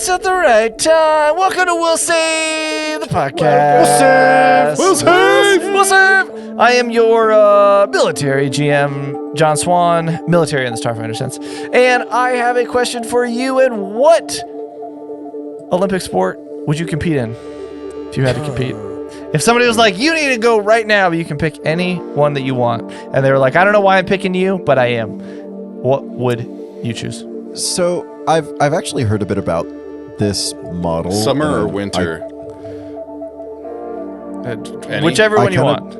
just at the right time. Welcome to We'll Save the podcast. We'll save. I am your military GM, John Swan, military in the Starfighter sense. And I have a question for you. And what Olympic sport would you compete in if you had to compete? If somebody was like, you need to go right now, but you can pick any one that you want. And they were like, I don't know why I'm picking you, but I am. What would you choose? So I've actually heard a bit about this model. Summer or winter? Whichever one you want.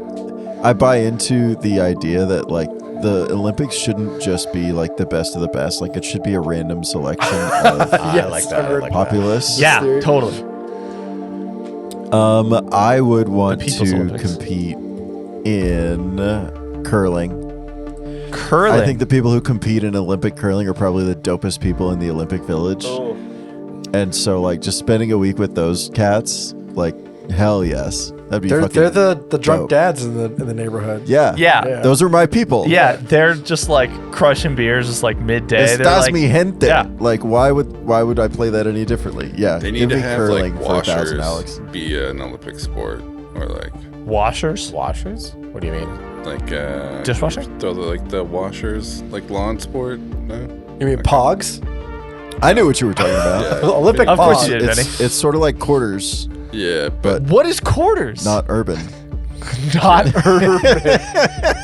I buy into the idea that like the Olympics shouldn't just be like the best of the best. Like it should be a random selection of I like that. populace. Yeah, totally. I would want People's to Olympics. compete in curling. Curling. I think the people who compete in Olympic curling are probably the dopest people in the Olympic Village. Oh. And so, like, just spending a week with those cats, like, hell yes, that'd be. They're the drunk dope. dads in the neighborhood. Yeah, Yeah. those are my people. Yeah, they're just like crushing beers, just like midday. They're Estás like, mi gente. Yeah. Like, why would I play that any differently? Yeah, They need give to me have curling like for 1,000, washers Alex. be an Olympic sport, or like washers. Washers? What do you mean? Dishwasher? Throw the washers like lawn sport. No, You mean Pogs? I knew what you were talking about. Yeah. Olympic Of course Pogs. you did, Vinnie. It's sort of like quarters, yeah, but What is quarters? not urban. Not urban.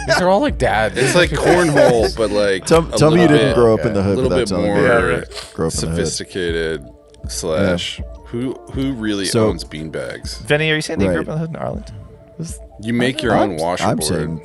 These are all like dads. it's like cornhole, but like Tell me you didn't grow up in the a hood little without bit telling more me. Yeah, right. Grow up in the hood. sophisticated slash. Who really So- owns beanbags? Vinny, are you saying that you grew Right. up in the hood in Arlington? You make your own washboard. I'm saying.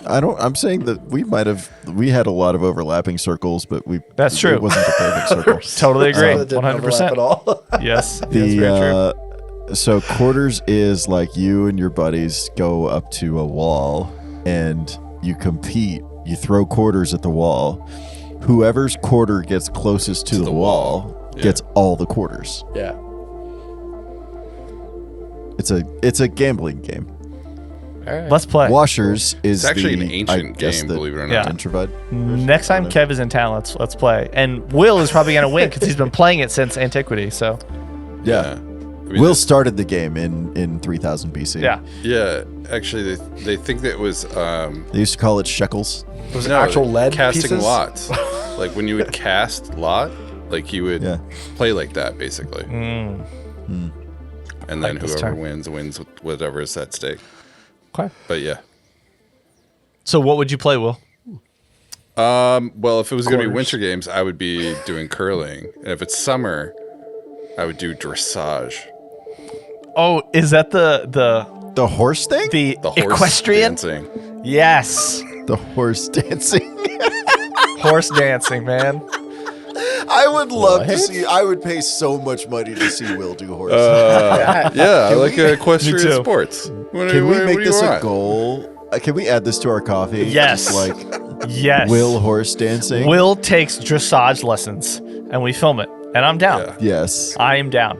I'm saying that we had a lot of overlapping circles, but That's true. It wasn't a perfect circle. Totally agree. That didn't overlap 100%. at all. Yes. Yes, very true. So quarters is like you and your buddies go up to a wall and you compete. You throw quarters at the wall. Whoever's quarter gets closest to the wall Yeah. gets all the quarters. Yeah. It's a gambling game. Let's play. Washers is It's actually the, an ancient I guess game, the believe it or not. Yeah. Introverted. Next time Kev is in town, let's play. And Will is probably gonna win because he's been playing it since antiquity. So Yeah. I mean, Will started the game in 3000 BC. yeah. Yeah, actually, they think that it was They used to call it shekels. Was it actual lead casting pieces? lots. Like when you would cast lot, like you would Yeah. play like that basically, and then Like this whoever term. wins with whatever is at stake. Okay. But yeah, So what would you play, Will? well, if it was going to be Quarters. winter games, I would be doing curling, and if it's summer, I would do dressage. Oh, is that the The horse thing? the The horse equestrian? dancing. Yes. The horse dancing. Horse dancing, man. I would love to see. I would pay so much money to see Will do horse. Yeah, I like Me equestrian too. sports. What Can we what make do you this a want? goal? Can we add this to our coffee? Yes. Just like Yes. Will horse dancing. Will takes dressage lessons and we film it. And I'm down. Yeah. Yes. I am down.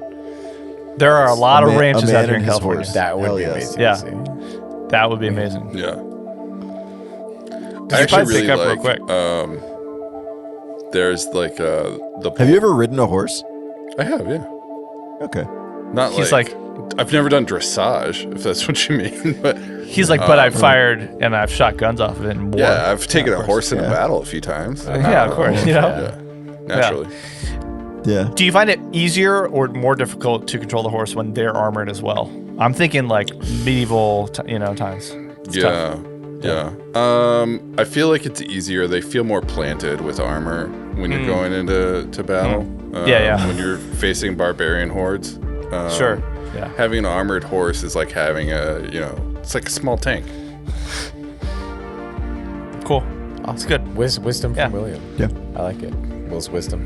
There are a lot A of man- ranches a man out here in and his California. horse. That would Hell be yes. amazing. Yeah. to see. That would be amazing. Yeah. you I actually probably really pick up real like. quick? There's like the. Have you ever ridden a horse? I have, yeah. Okay. Not He's like I've never done dressage, if that's what you mean. But He's like, but I've fired and I've shot guns off of it in war. yeah, I've taken a course, horse in yeah. a battle a few times. Yeah, of course. You know? Yeah, naturally. Yeah. Do you find it easier or more difficult to control the horse when they're armored as well? I'm thinking like medieval, times. It's tough. Yeah. I feel like it's easier. They feel more planted with armor when you're going into battle. Yeah. When you're facing barbarian hordes. Sure. Yeah. Having an armored horse is like having it's like a small tank. Cool. That's good. Wisdom Yeah. from William. Yeah. I like it. Will's wisdom.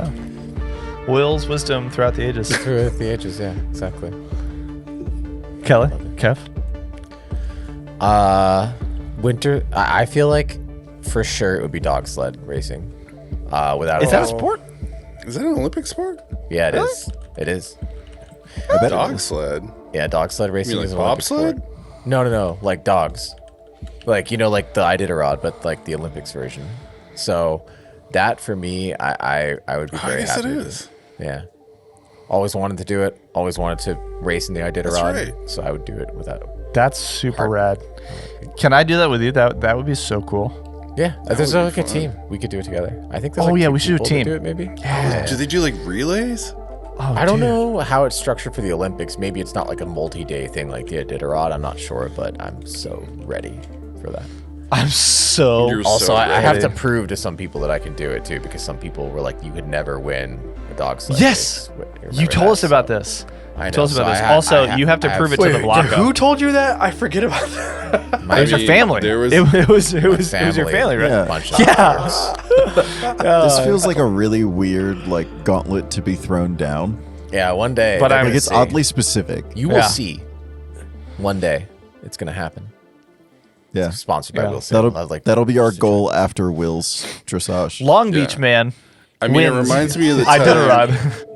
Will's wisdom throughout the ages. Through the ages, yeah, exactly. Kelly? Kev? Winter. I feel like for sure it would be dog sled racing. Without Is that a doubt. sport? Is that an Olympic sport? Yeah, it is. It is. I bet Dog sled. Yeah, dog sled racing like is an Olympic bobsled? sport. No, like dogs. Like like the Iditarod, but like the Olympics version. So that for me, I would be I very guess it happy. with is. Yeah. Always wanted to do it. Always wanted to race in the Iditarod. That's right. So I would do it without. That's super rad. Can I do that with you? That would be so cool. Yeah, there's would like be a fun. team. We could do it together. I think. There's Oh, like yeah, two we should do a people that team. Do it maybe. Yeah. Do they do like relays? Oh, I don't dude. know how it's structured for the Olympics. Maybe it's not like a multi-day thing like the Iditarod. I'm not sure, but I'm so ready for that. I'm so. You're Also, so I have to ready. prove to some people that I can do it too, because some people were like, "You could never win a dog sled." Yes! race." You told us about this. I know. Told us so about this. I ha- Also, I ha- you have to I prove it to Wait, the block. who told you that? I forget about that. It was your mean, family. there was- it was your family, right? Yeah. Bunch of Yeah. This feels like a really weird like gauntlet to be thrown down. Yeah, one day. But they're I'm- Like gonna it's see. oddly specific. You will Yeah. see. One day, it's gonna happen. Yeah. Sponsored by Yeah. Will Sail. I was like, That'll be our goal after Will's dressage. Long Beach Yeah. man. I mean, it wins. reminds me of the I time did a ride.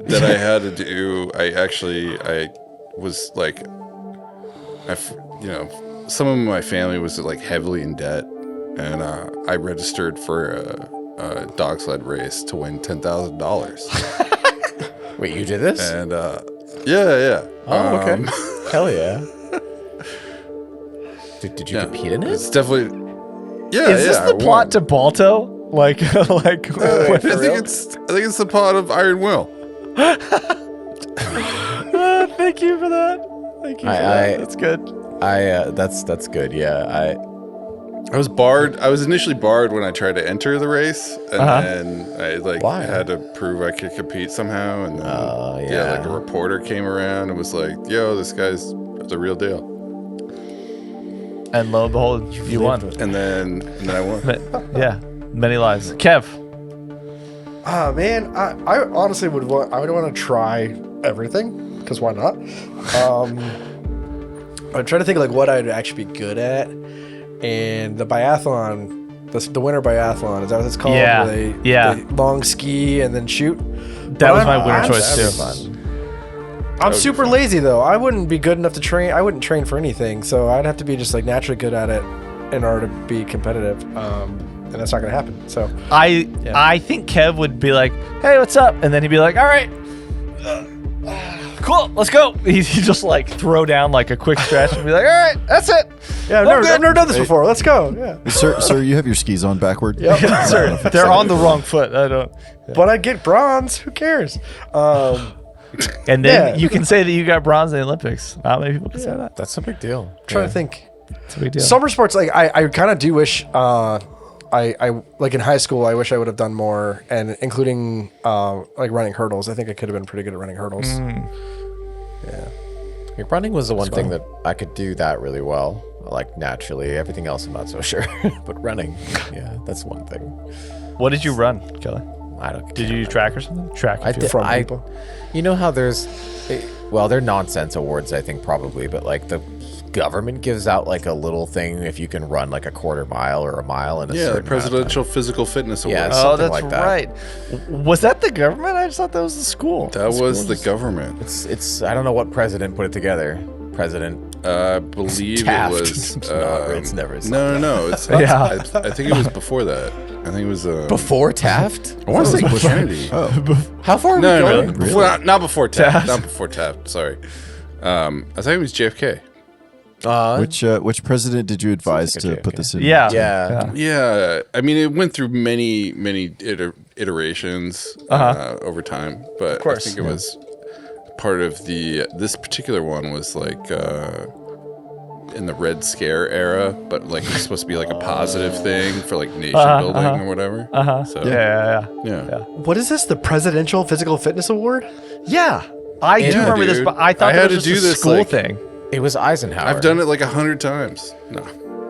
that I had to do. I was like, some of my family was like heavily in debt, and I registered for a dog sled race to win $10,000. wait, you did this? And yeah. Oh, okay. Hell yeah. Did you Yeah. compete in it? It's definitely. Yeah, Is this yeah, the I plot won. to Balto? Like, what I is think it? it's the plot of Iron Will. Thank you for that. Thank you for that. That's good. That's good. Yeah, I was barred. I was initially barred when I tried to enter the race, and then I Why? had to prove I could compete somehow. And then, yeah. like a reporter came around and was like, "Yo, this guy's the real deal." And lo and behold, you won. And then I won. Yeah, many lives. Kev. Ah, man, I honestly would want to try everything, because why not? I'm trying to think like what I'd actually be good at, and the biathlon, the winter biathlon, is that what it's called? Yeah, Where yeah. they long ski and then shoot. That was But my winner choice that'd too. be fun. I'm super lazy though. I wouldn't be good enough to train. I wouldn't train for anything, so I'd have to be just like naturally good at it in order to be competitive. And that's not gonna happen. So I think Kev would be like, "Hey, what's up?" And then he'd be like, "All right, cool, let's go." He'd just like throw down like a quick stretch and be like, "All right, that's it." yeah, I've never done this before. Let's go. Yeah. Sir, you have your skis on backward. Yep. Sir, they're on the wrong foot. I don't. But I'd get bronze. Who cares? And then Yeah. you can say that you got bronze in the Olympics. Not many people can say that. that's a big deal. Trying to think. It's a big deal. Summer sports, like I kind of do wish. I like in high school. I wish I would have done more, and including like running hurdles. I think I could have been pretty good at running hurdles. Yeah. Your running was the one thing that I could do that really well, like naturally. Everything else, I'm not so sure. But running, yeah, that's one thing. What did you run, Kelly? I don't. Did you do track or something? Track. and I field. did. From people. You know how there's, well, they're nonsense awards, I think probably, but like the government gives out like a little thing if you can run like a quarter mile or a mile in a Yeah, the certain amount of time. Presidential Physical Fitness Award. Yeah, Oh, something that's like that. right. Was that the government? I just thought that was the school. That was the government. It's I don't know what president put it together. President. I believe Taft. it was. It's not- it's never No. It's Yeah. I think it was before that. I think it was Before Taft? I want to say Bush Kennedy. How far are we No, going? before, not before Taft. Taft. Not before Taft. Sorry. I think it was JFK. Which president did you advise Sounds like to a put JFK. this in? Yeah. Yeah, I mean, it went through many iterations over time, but course. I think it was part of this particular one was like in the Red Scare era, but like it's supposed to be like a positive thing for like nation building or whatever. So Yeah. What is this? The Presidential Physical Fitness Award? Yeah. I do remember this, dude. but I thought I that had was to just do a this, school like- thing. It was Eisenhower. I've done it like 100 times. No,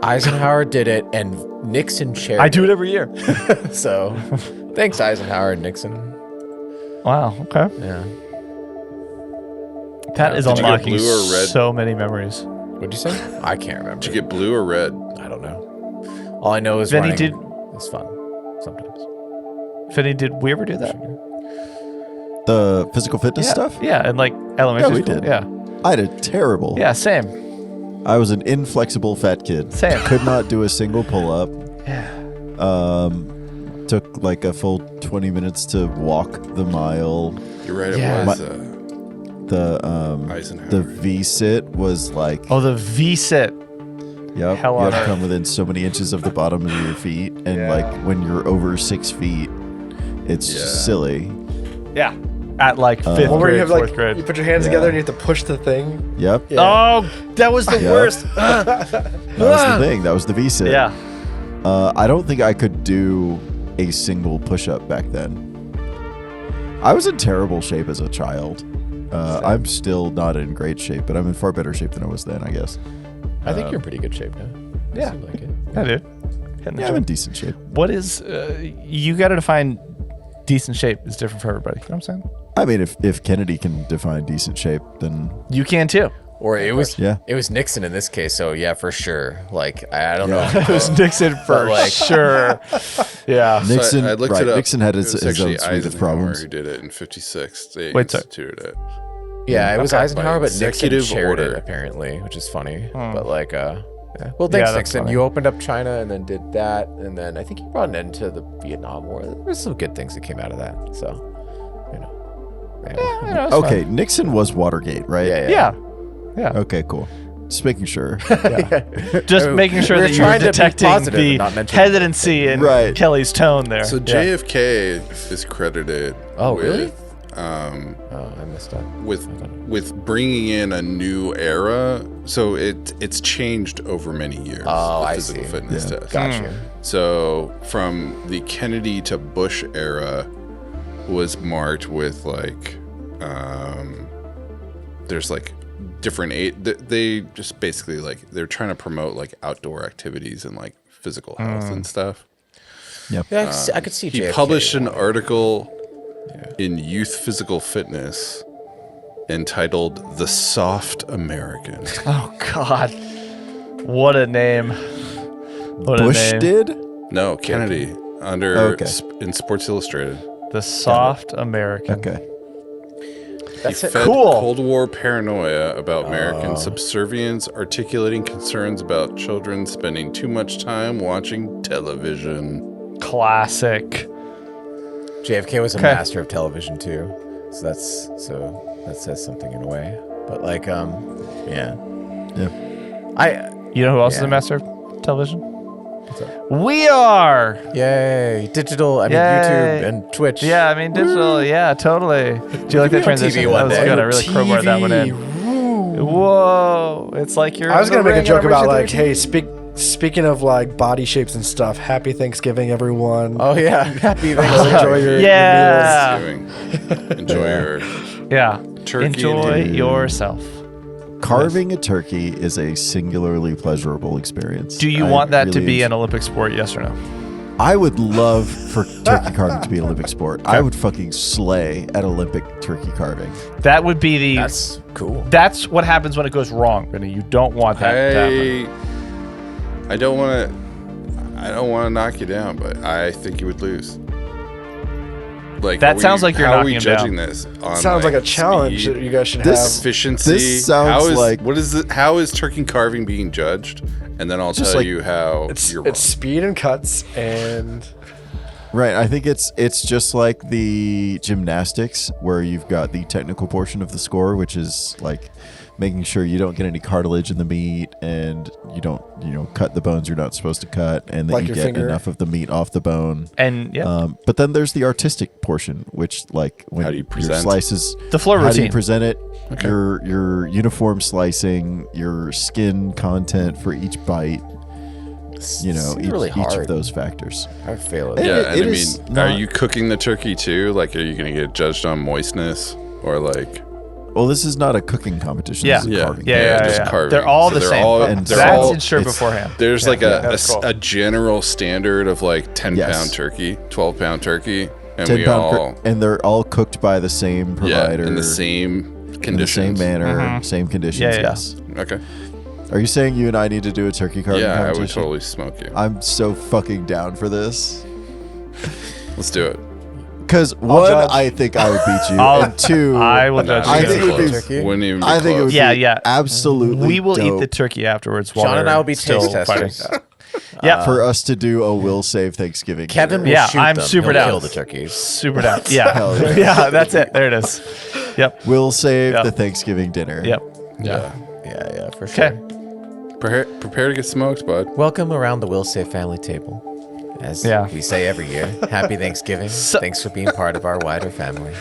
Eisenhower did it, and Nixon chaired. I do it every year. it. So, thanks Eisenhower and Nixon. Wow. Okay. Yeah. That is Did you get unlocking blue or red? so many memories. What'd you say? I can't remember. did you get blue or red? I don't know. All I know is Vinnie, running did- is fun sometimes. Finny, did we ever do that? The physical fitness Yeah. stuff? Yeah, and like elementary we school. did. Yeah. I did terrible. Yeah, same. I was an inflexible fat kid. Same. Could not do a single pull up. Yeah. Took like a full 20 minutes to walk the mile. You're right. Yeah. It was. Eisenhower. the V-sit was like, Oh, the V-sit. yep, hell you on have to earth. come within so many inches of the bottom of your feet, and Yeah. like when you're over 6 feet, it's silly. Yeah. At like fifth One where you grade, have fourth like grade. you put your hands Yeah. together and you have to push the thing. Yep, Yeah. Oh, that was the Yeah. worst. that was the thing. That was the V-sit. Yeah. I don't think I could do a single push-up back then. I was in terrible shape as a child. I'm still not in great shape, but I'm in far better shape than I was then, I guess. I think you're in pretty good shape now. Yeah. Seem like it. Yeah, dude. Hitting the Yeah, I'm in gym. decent shape. What is, you got to define decent shape is different for everybody. You know what I'm saying? I mean, if Kennedy can define decent shape, then You can too. Or it was Yeah. it was Nixon in this case, so yeah, for sure. Like I don't Yeah. know. It was Nixon for like- sure. Yeah. Nixon, I looked right, it up. Nixon had It his was own actually suite of Eisenhower problems. who did it in '56. They Wait, sorry. instituted it. Yeah, it was Okay. Eisenhower, By but Nixon executive chaired it order. apparently, which is funny. But like, yeah. Well, thanks, that's Nixon. funny. You opened up China and then did that, and then I think you brought an end to the Vietnam War. There's some good things that came out of that. So, you know. Yeah. You know, it's Okay, Nixon was Watergate, right? Yeah. Yeah. Yeah. Okay, cool. Just making sure. Just making sure We're that you're trying to be detecting positive and the not mention hesitancy in Right. Kelly's tone there. So Yeah. JFK is credited. Oh, with, really? Oh, I missed that. with bringing in a new era. So it's changed over many years. Oh, the I physical see. fitness Yeah. test. Gotcha. So from the Kennedy to Bush era was marked with like, there's like different they just basically like they're trying to promote like outdoor activities and like physical health and stuff. Yeah, I could see He JFK. published an article in Youth Physical Fitness entitled "The Soft American." Oh God, what a name! What Bush a name. did? No, Kennedy under Okay. in Sports Illustrated. The soft American. Okay. That's He it. fed Cool. Cold War paranoia about American subservience, articulating concerns about children spending too much time watching television. Classic. JFK was a Okay. master of television too, so that says something in a way. But like, yeah, You know who else is Yeah. a master of television? We are. yay, digital. I mean, Yay. YouTube and Twitch. Yeah, I mean digital. Yeah, totally. Do you like that on transition? TV one That was day. good. I really crowbarred that one in. Whoa! It's like you're. I was in the gonna make a ring joke on about Richard like, Richards. hey, speaking of like body shapes and stuff. Happy Thanksgiving, everyone. Oh yeah, happy Enjoy Thanksgiving. your Yeah. Enjoy your Yeah. turkey. Enjoy and yourself. Carving a turkey is a singularly pleasurable experience. Do you I want that to really be enjoy- an Olympic sport? Yes or no? I would love for turkey carving to be an Olympic sport. I would fucking slay at Olympic turkey carving. That would be the. That's cool. That's what happens when it goes wrong, Vinnie. You don't want that to happen. I don't want to knock you down, but I think you would lose. Like That sounds like you're how are knocking we him judging down. this? On Sounds like a challenge speed, that you guys should This- have. efficiency. This sounds how is, like- what is it? How is turkey carving being judged? And then I'll just tell like- you how you're wrong. It's speed and cuts and Right. I think it's just like the gymnastics where you've got the technical portion of the score, which is like making sure you don't get any cartilage in the meat and you don't, cut the bones you're not supposed to cut and that Like you your get finger. enough of the meat off the bone. And yeah, But then there's the artistic portion, which like when How do you your present? slices, the floor how do you routine. present it? Your uniform slicing, your skin content for each bite. It's Each, really each hard. of those factors. I fail It- it. Yeah, and it I is mean, are not- you cooking the turkey too? Like, are you going to get judged on moistness or like? Well, this is not a cooking competition. Yeah. This is a Yeah. carving. Yeah, just yeah. carving. They're all So the they're same. all- And they're That's all- insured it's- beforehand. There's Yeah, like that's cool. a general standard of like 10 Yes. pound turkey, 12-pound turkey, and 10 we pound all and they're all cooked by the same provider in the same in the conditions. same manner, same conditions. Yeah, yeah. Yes. Okay. Are you saying you and I need to do a turkey carving Yeah, I competition? would totally smoke you. I'm so fucking down for this. Let's do it. Because one, judge. I think I would beat you, I'll- and two, I will judge I you. think it would be- Turkey? Wouldn't even be I think it would close. Yeah, be yeah. absolutely. We will eat dope. the turkey afterwards. While Sean and they're I will be still taste fighting. testers. Yeah. for us to do a will save Thanksgiving. Kevin will dinner. Yeah, shoot I'm them. super He'll down. kill the turkeys. Super down. Yeah. Hell yeah. Yeah, that's it. There it is. Yep. Will save Yep. the Thanksgiving dinner. Yep. Yeah, for sure. Okay. Prepare to get smoked, bud. Welcome around the Will Save family table. As we say every year, Happy Thanksgiving. Thanks for being part of our wider family.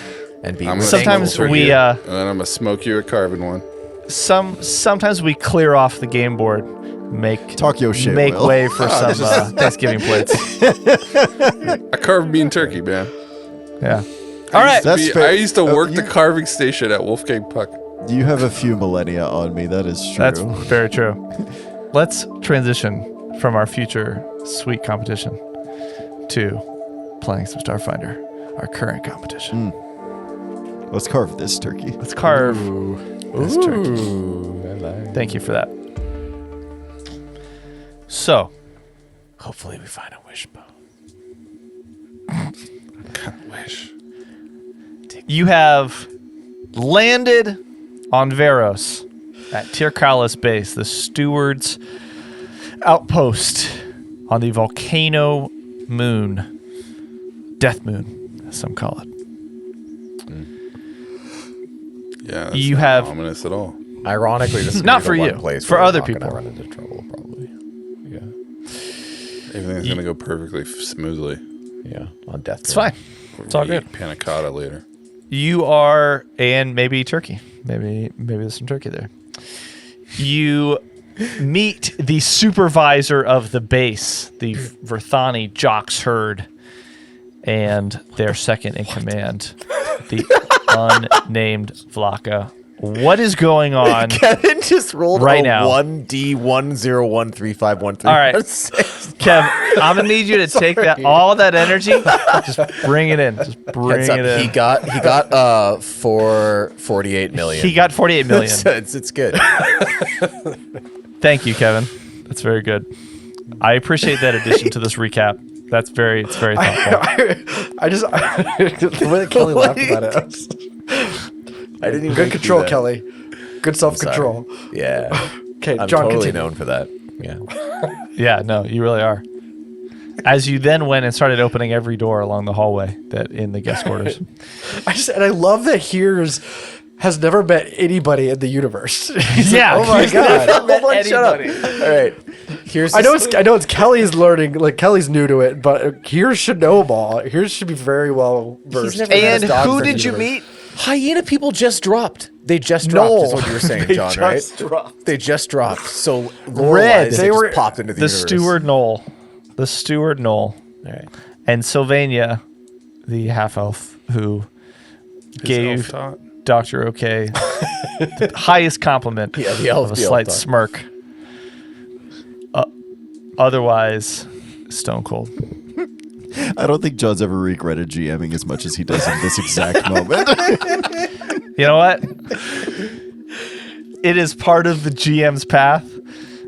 And be I'm gonna Sometimes smoke we, you, and then I'm gonna smoke you a carbon one. Sometimes we clear off the game board, make Talk your shit, make Will. way for some Thanksgiving plates. A carved bean turkey, man. Yeah. All right. That's fair. I used to work the you- carving station at Wolfgang Puck. You have a few millennia on me. That is true. That's very true. Let's transition from our future sweet competition to playing some Starfinder, our current competition. Let's carve this turkey. Let's carve this turkey. Ooh, I like. Thank you for that. So, hopefully we find a wishbone. Wish. You have landed on Veros at Tirkalis Base, the steward's outpost on the volcano moon. Death moon, as some call it. Yeah, that's You not have- ominous at all. Ironically, this is Not gonna be for the you, one place for where other we're not gonna people. Run into trouble, probably. Yeah, Everything's gonna go perfectly smoothly. yeah. On death. It's fine. It's all good. Eat panna cotta later. You are, and maybe turkey. Maybe there's some turkey there. You meet the supervisor of the base, the Verthani Jocks Herd, and their second in command, the unnamed Vlaka. What is going on? Kevin just rolled Right now. 1D1013513513. All right, Kev, I'm gonna need you to take that all that energy, just bring it in. Just bring Heads up, it in. he got 48 million. He got 48 million. it's good. Thank you, Kevin. That's very good. I appreciate that addition to this recap. It's very thoughtful. The way that Kelly laughed about it. I didn't even Good do control, that. Kelly. Good self-control. Yeah. Okay, I'm John, totally continue. known for that. Yeah. Yeah, no, you really are. As you then went and started opening every door along the hallway that in the guest quarters. I love that Heerz has never met anybody in the universe. He's Yeah, like, oh my he's god. never met Shut up. anybody. All right. Here's I know it's Kelly's learning, like Kelly's new to it, but Heerz should know them all. Heerz should be very well versed. never met And his dog who for did you years. meet? Hyena people just dropped. They just dropped, is what you were saying, They John, just right? dropped. They just dropped. So Red. They just popped into the universe. Steward Knoll. The Steward Knoll. All right. And Sylvania, the half elf who gave Self-taught. Dr. OK the highest compliment Yeah, the elf. of a the elf slight dog. smirk. Otherwise, stone cold. I don't think John's ever regretted GMing as much as he does in this exact moment. You know what? It is part of the GM's path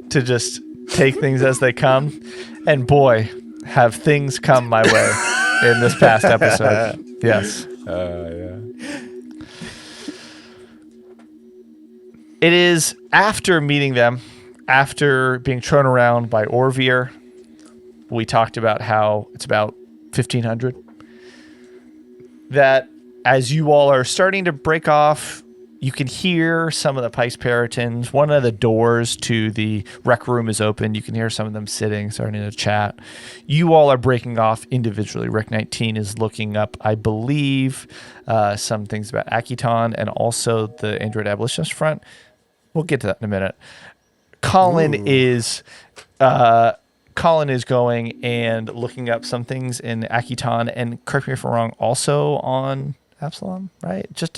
to just take things as they come. And boy, have things come my way in this past episode. Yes. Yeah. It is after meeting them, after being thrown around by Orvir, we talked about how it's about 1,500. That as you all are starting to break off, you can hear some of the Pipes Peritons. One of the doors to the rec room is open. You can hear some of them sitting, starting to chat. You all are breaking off individually. Rec 19 is looking up, I believe, some things about Akiton and also the Android Abolitionist Front. We'll get to that in a minute. Colin is going and looking up some things in Akiton, and correct me if I'm wrong, also on Absalom, right? Just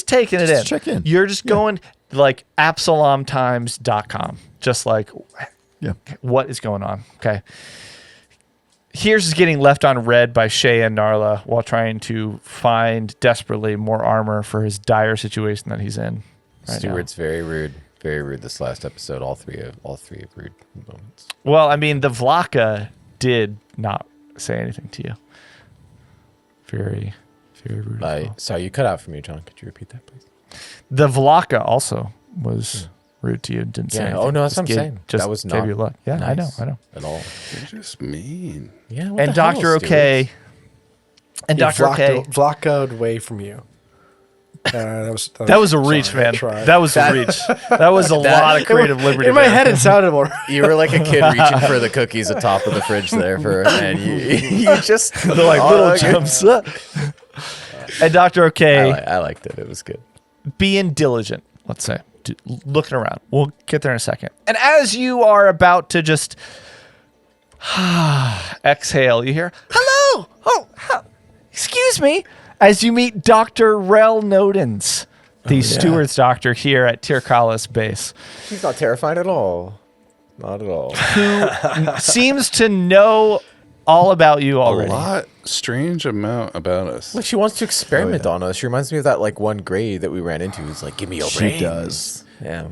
taking it in. check in. You're just going like absalomtimes.com, just like what is going on. Okay. Here's is getting left on red by Shay and Narla while trying to find desperately more armor for his dire situation that he's in. Right Stewart's very rude. Very rude this last episode. All three have rude moments. Well, I mean, the Vlaka did not say anything to you. Very, very rude. Sorry, you cut out for me, John. Could you repeat that, please? The Vlaka also was rude to you and didn't say Yeah. anything. Oh no, that's Just what I'm gave- saying. Just That was gave not you luck. Yeah, nice I know. at all. You're just mean. Yeah. What And the hell, Dr. Stuart? OK. And Dr. OK. Vlacoed away from you. That was a reach, sorry, I man. tried. That was a reach. That was a lot of creative liberty. In my there. head, it sounded more. You were like a kid reaching for the cookies atop of the fridge there and you just They're like little okay. jumps up. And Dr. OK I liked it. It was good. being diligent, let's say, looking around. We'll get there in a second. And as you are about to just exhale, you hear, hello. Excuse me. As you meet Dr. Rel Nodens, the steward's doctor here at Tirkalis base, He's not terrified at all. Not at all. who seems to know all about you already. Strange amount about us. Like she wants to experiment on us. She reminds me of that like one grade that we ran into. Who's like, give me your She brains. does. Yeah.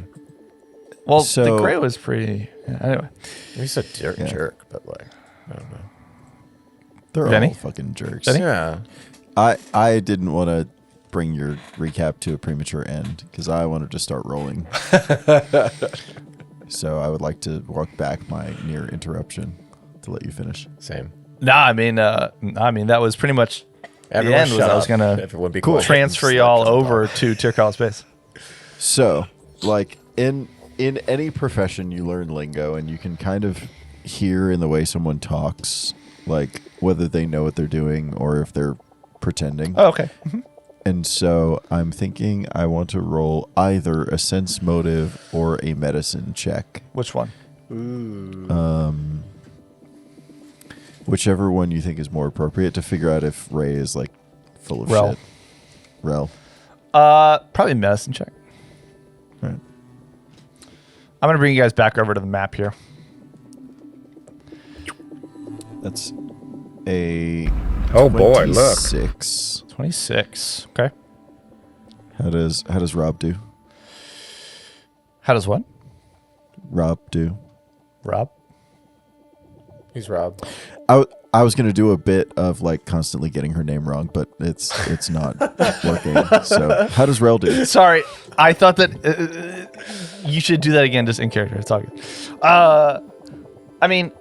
Well, the So- gray was pretty. Anyway, He's a jerk, but like, I don't know. They're Vinnie? all fucking jerks. Yeah. I didn't want to bring your recap to a premature end because I wanted to start rolling. So I would like to walk back my near interruption to let you finish. Same. I mean that was pretty much Everyone end was shut I was up. gonna Everyone be Cool. quiet. transfer Just y'all let them over talk. to Tirkalis base. So, like in any profession, you learn lingo, and you can kind of hear in the way someone talks, like whether they know what they're doing or if they're pretending. Oh, okay. And so I'm thinking I want to roll either a sense motive or a medicine check. Which one? Whichever one you think is more appropriate to figure out if Ray is like full of Rel. shit. Rel. Probably medicine check. Right. I'm gonna bring you guys back over to the map here. That's a Oh boy, look. 26. 26. Okay. How does Rob do? How does what? Rob do? Rob? Who's Rob? I was gonna do a bit of like constantly getting her name wrong, but it's not working. So how does Rel do? Sorry, I thought that you should do that again, just in character. It's all good. I mean,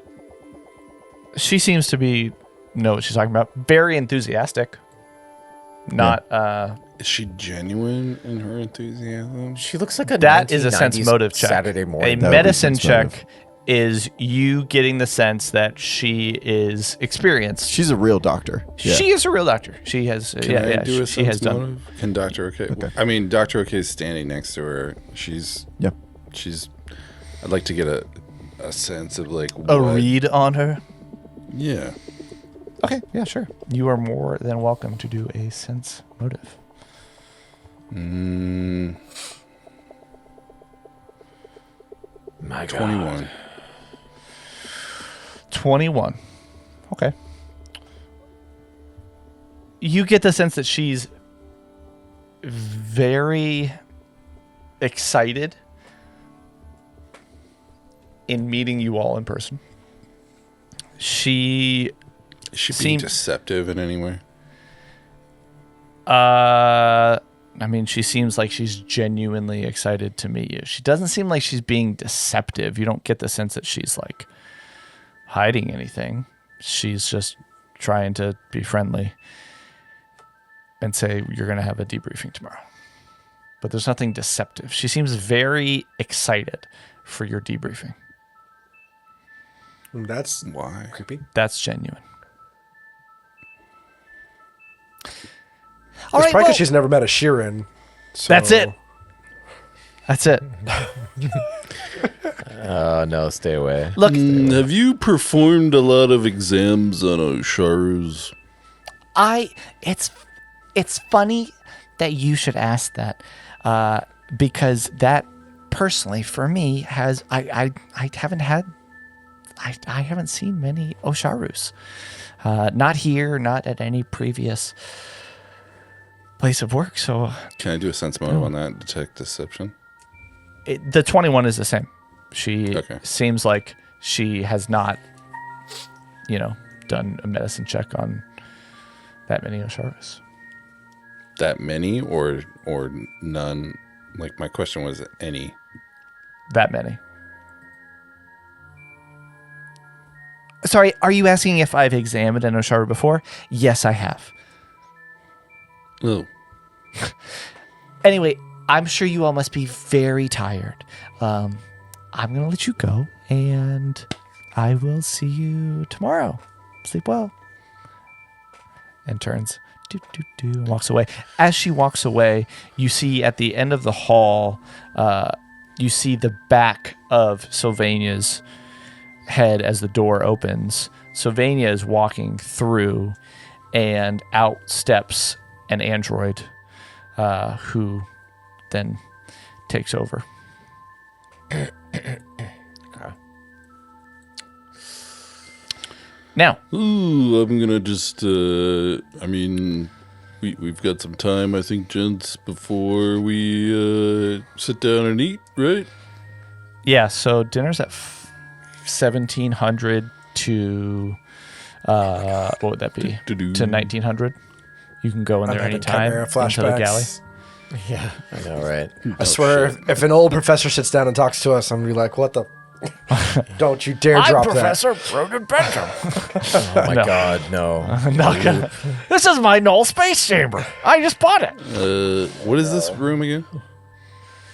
she seems to know what she's talking about. Very enthusiastic. Not Is she genuine in her enthusiasm? She looks like a that is a sense 1990s motive check. Saturday A morning. That would be medicine sense check motive. is you getting the sense that she is experienced. She's a real doctor. Yeah. She is a real doctor. She has Can I do a she has sense done. motive? Can Dr. Okay. I mean, Dr. OK is standing next to her. Yep. I'd like to get a sense of like A what- read on her. Yeah. Okay, yeah, sure. You are more than welcome to do a sense motive. My God. 21. 21. Okay. You get the sense that she's very excited in meeting you all in person. She Is she being Seem- deceptive in any way? I mean, she seems like she's genuinely excited to meet you. She doesn't seem like she's being deceptive. You don't get the sense that she's like hiding anything. She's just trying to be friendly and say you're going to have a debriefing tomorrow. But there's nothing deceptive. She seems very excited for your debriefing. That's Why? creepy. That's genuine. It's probably because she's never met a Sheeran. So. That's it. That's it. No, stay away. Look, Have you performed a lot of exams on Osharus? It's funny that you should ask that, because that personally for me has I haven't seen many Osharus, not here, not at any previous place of work. So Can I do a sense motive on that? Detect deception? the 21 is the same. She Okay. seems like she has not, done a medicine check on that many Osharus. That many or none? Like my question was any. that many. Sorry, are you asking if I've examined an Oshara before? Yes, I have. Oh. Anyway, I'm sure you all must be very tired. I'm going to let you go, and I will see you tomorrow. Sleep well. And turns, and walks away. As she walks away, you see at the end of the hall, you see the back of Sylvania's head as the door opens. Sylvania is walking through, and out steps an android who then takes over. Now, Ooh, I'm gonna just. I mean, we've got some time, I think, gents, before we sit down and eat, right? yeah, so dinner's at 1700 to what would that be? To 1900. You can go in there having anytime chimera into the galley. Yeah, I know, right? I swear, if an old professor sits down and talks to us, I'm gonna be like, what the? Don't you dare drop Professor Broden Bentham. Oh my God, no. Not gonna. This is my null space chamber. I just bought it. What is this room again?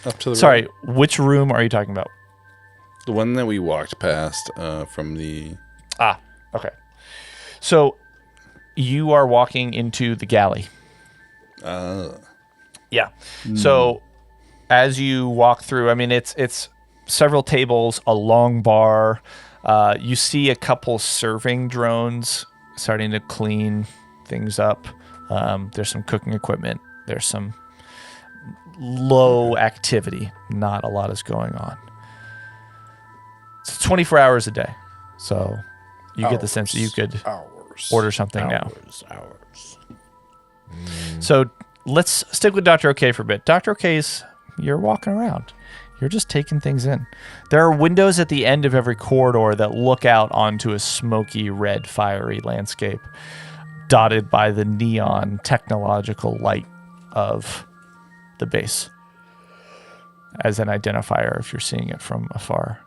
Up to the Sorry, right? which room are you talking about? The one that we walked past from the. Ah, okay. So you are walking into the galley. Yeah. So as you walk through, I mean, it's several tables, a long bar. You see a couple serving drones starting to clean things up. There's some cooking equipment. There's some low activity. Not a lot is going on. It's 24 hours a day. So you get the sense that you could order something now. Hours. So let's stick with Dr. OK for a bit. Dr. OK's, you're walking around. You're just taking things in. There are windows at the end of every corridor that look out onto a smoky, red, fiery landscape dotted by the neon technological light of the base as an identifier if you're seeing it from afar.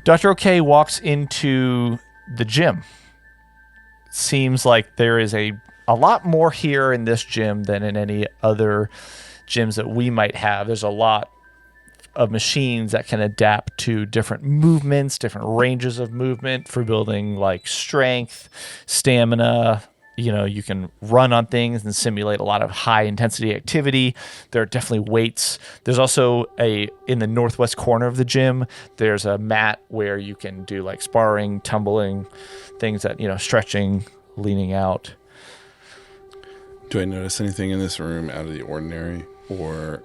Dr. OK walks into the gym. Seems like there is a lot more here in this gym than in any other gyms that we might have. There's a lot of machines that can adapt to different movements, different ranges of movement for building like strength, stamina. You know, you can run on things and simulate a lot of high intensity activity. There are definitely weights. There's also in the northwest corner of the gym, there's a mat where you can do like sparring, tumbling, things that, stretching, leaning out. Do I notice anything in this room out of the ordinary, or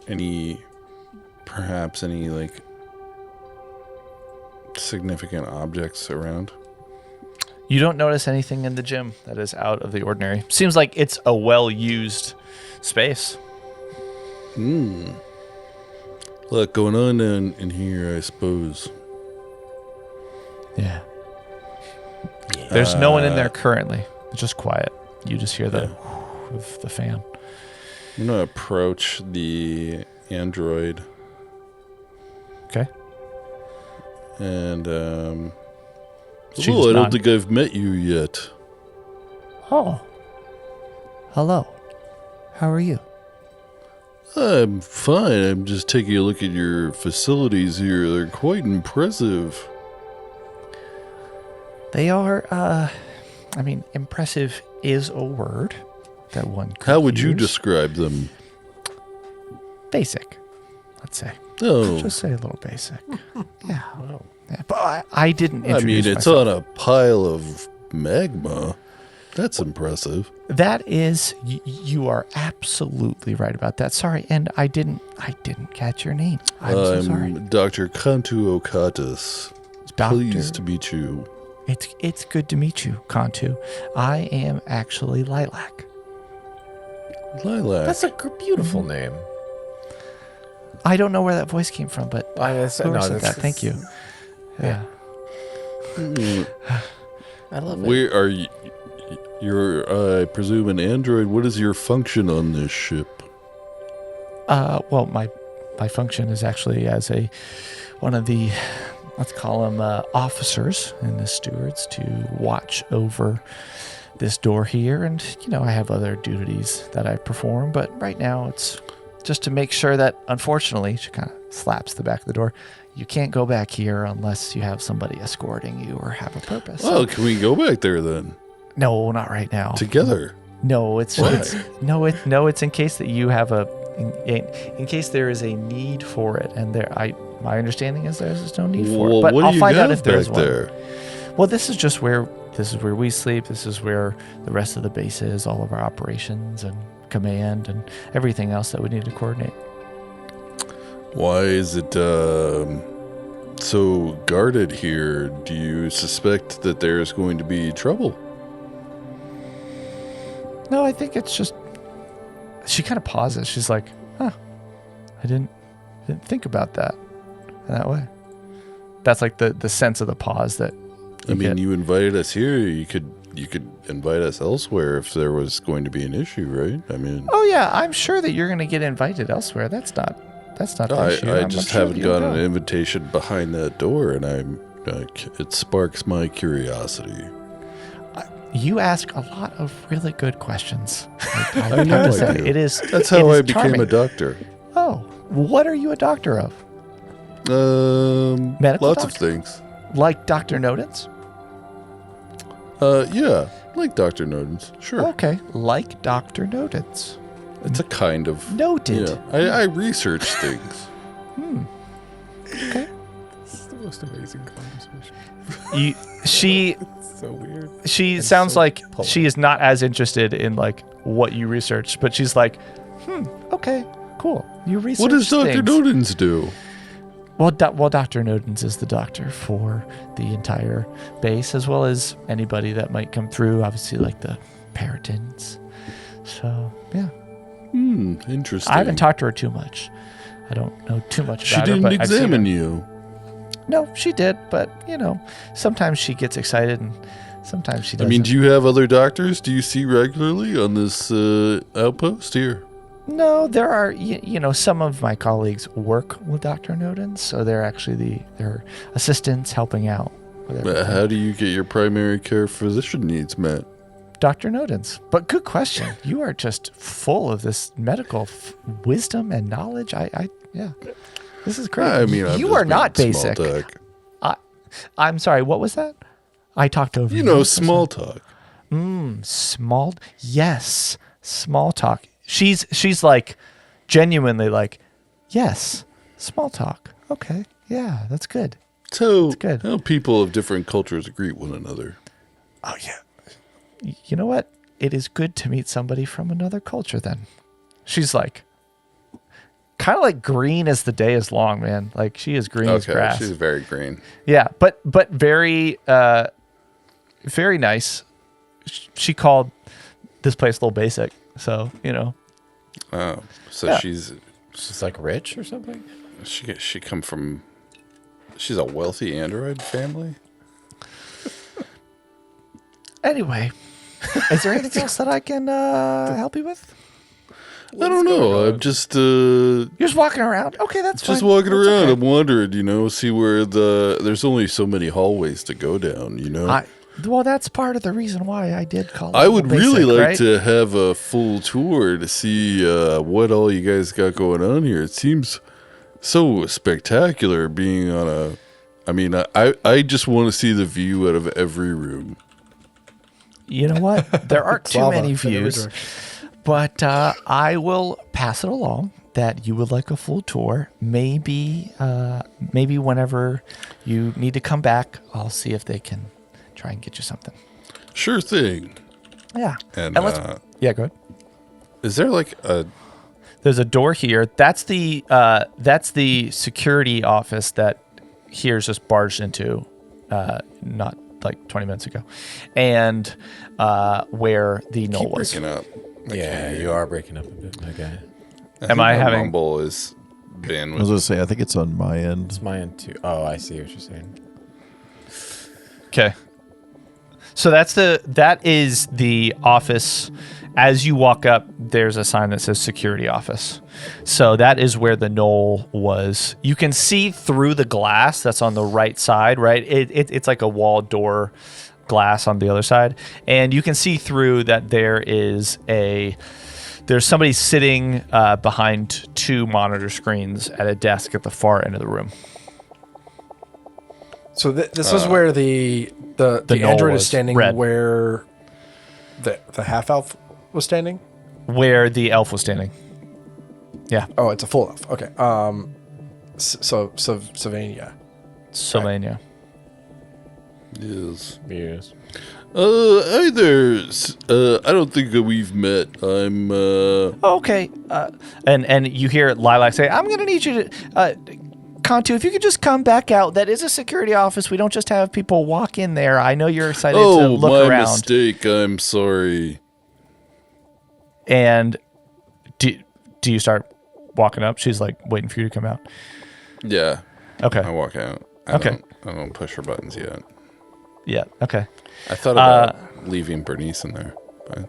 perhaps any like significant objects around? You don't notice anything in the gym that is out of the ordinary. Seems like it's a well-used space. Lot going on in here, I suppose. Yeah. There's no one in there currently. It's just quiet. You just hear the of the fan. I'm gonna approach the android. Okay. And She I just don't nodded. think I've met you yet. Oh. Hello. How are you? I'm fine. I'm just taking a look at your facilities here. They're quite impressive. They are, impressive is a word that one could How would you use. describe them? Basic, let's say. Oh, Just say a little basic. Yeah. Yeah, but I didn't I introduce mean, it's myself. on a pile of magma. That's impressive. That is, you are absolutely right about that. Sorry, and I didn't catch your name. I'm so sorry. Dr. Kantu Okatis. Pleased to meet you. It's good to meet you, Kantu. I am actually Lilac. Lilac. That's a beautiful name. I don't know where that voice came from, but whoever said that's- that, thank you. Yeah. I love it. Where are you? You're, I presume, an android. What is your function on this ship? Well, my function is actually as one of the, let's call them officers and the stewards, to watch over this door here. And, I have other duties that I perform, but right now it's just to make sure that, unfortunately, she kind of slaps the back of the door, you can't go back here unless you have somebody escorting you or have a purpose. Well, can we go back there then? No, not right now. Together? No, it's in case that you have in case there is a need for it, and my understanding is there's just no need for it. But what I'll do you find out got if there's back one. there? Well, this is where we sleep. This is where the rest of the base is, all of our operations and command and everything else that we need to coordinate. Why is it so guarded here? Do you suspect that there's going to be trouble? No, I think it's just. She kind of pauses. She's like, "Huh, I didn't think about that in that way." That's like the sense of the pause that. You invited us here. You could invite us elsewhere if there was going to be an issue, right? Oh yeah, I'm sure that you're going to get invited elsewhere. That's not the issue. I just haven't gotten an invitation behind that door, and it sparks my curiosity. You ask a lot of really good questions. I know I do. That's how I became charming. a doctor. Oh, what are you a doctor of? Medical lots doctor? of things. Like Dr. Nodens? Yeah, like Dr. Nodens. Sure. Okay, like Dr. Nodens. It's a kind of... Noted. Yeah, I research things. Okay. This is the most amazing conversation. She So weird. She And sounds so like polite. she is not as interested in like what you researched, but she's like, okay, cool. You research. What does Dr. things. Nodens do? Well, Dr. Nodens is the doctor for the entire base, as well as anybody that might come through. Obviously, like the Paratins. So yeah, Interesting. I haven't talked to her too much. I don't know too much She about her. didn't But I've seen examine her. you. No, she did, but sometimes she gets excited and sometimes she doesn't. Do you have other doctors? Do you see regularly on this outpost here? No, there are, some of my colleagues work with Dr. Nodens, so they're actually their assistants helping out with But everything. how do you get your primary care physician needs met? Dr. Nodens. But good question. You are just full of this medical wisdom and knowledge. Yeah. This is great. I'm you just are not being small basic. talk. I'm sorry, what was that? I talked over you. Small talk. Yes, small talk. She's like genuinely like, yes, small talk. Okay, yeah, that's good. So, good. how people of different cultures greet one another? Oh yeah. You know what? It is good to meet somebody from another culture. Then she's like, kind of like green as the day is long, man. Like she is green as grass. She's very green. Yeah, but very very nice. She called this place a little basic, so Oh, so Yeah. she's like rich or something? she come from. She's a wealthy android family. Anyway, is there anything else that I can help you with? I don't know. I'm just You're just walking around. Okay, that's just fine. walking That's around. okay. I'm wondering, see where there's only so many hallways to go down. Well, that's part of the reason why I did call it. I would really basic, like right? to have a full tour to see what all you guys got going on here. It seems so spectacular being on a. I just want to see the view out of every room. You know what? There aren't too Lava many in every views, direction. but I will pass it along that you would like a full tour. Maybe whenever you need to come back, I'll see if they can try and get you something. Sure thing. Yeah. And go ahead. is there like a? There's a door here. That's the security office that Heerz just barged into, not like 20 minutes ago, and where the knoll Keep was. breaking up. Yeah, you are breaking up a bit, my guy. Am I having- Rumble is I was bandwidth? going to say, I think it's on my end. It's my end too. Oh, I see what you're saying. Okay. So that is the office as you walk up, there's a sign that says security office. So that is where the knoll was. You can see through the glass that's on the right side, right? It's like a wall door glass on the other side. And you can see through that there's somebody sitting behind 2 monitor screens at a desk at the far end of the room. So this is where the android is standing, red. where the half elf was standing. Where the elf was standing. Yeah. Oh, it's a full elf. Okay. So Sylvania. Sylvania. Yes. Yes. Hi there. I don't think that we've met. I'm, Okay. And you hear Lilac say, I'm going to need you to... Cantu, if you could just come back out. That is a security office. We don't just have people walk in there. I know you're excited to look my around. mistake. I'm sorry. And do you start walking up? She's like waiting for you to come out. Yeah. Okay. I walk out. I don't push her buttons yet. Yeah. Okay. I thought about leaving Bernice in there, but I'm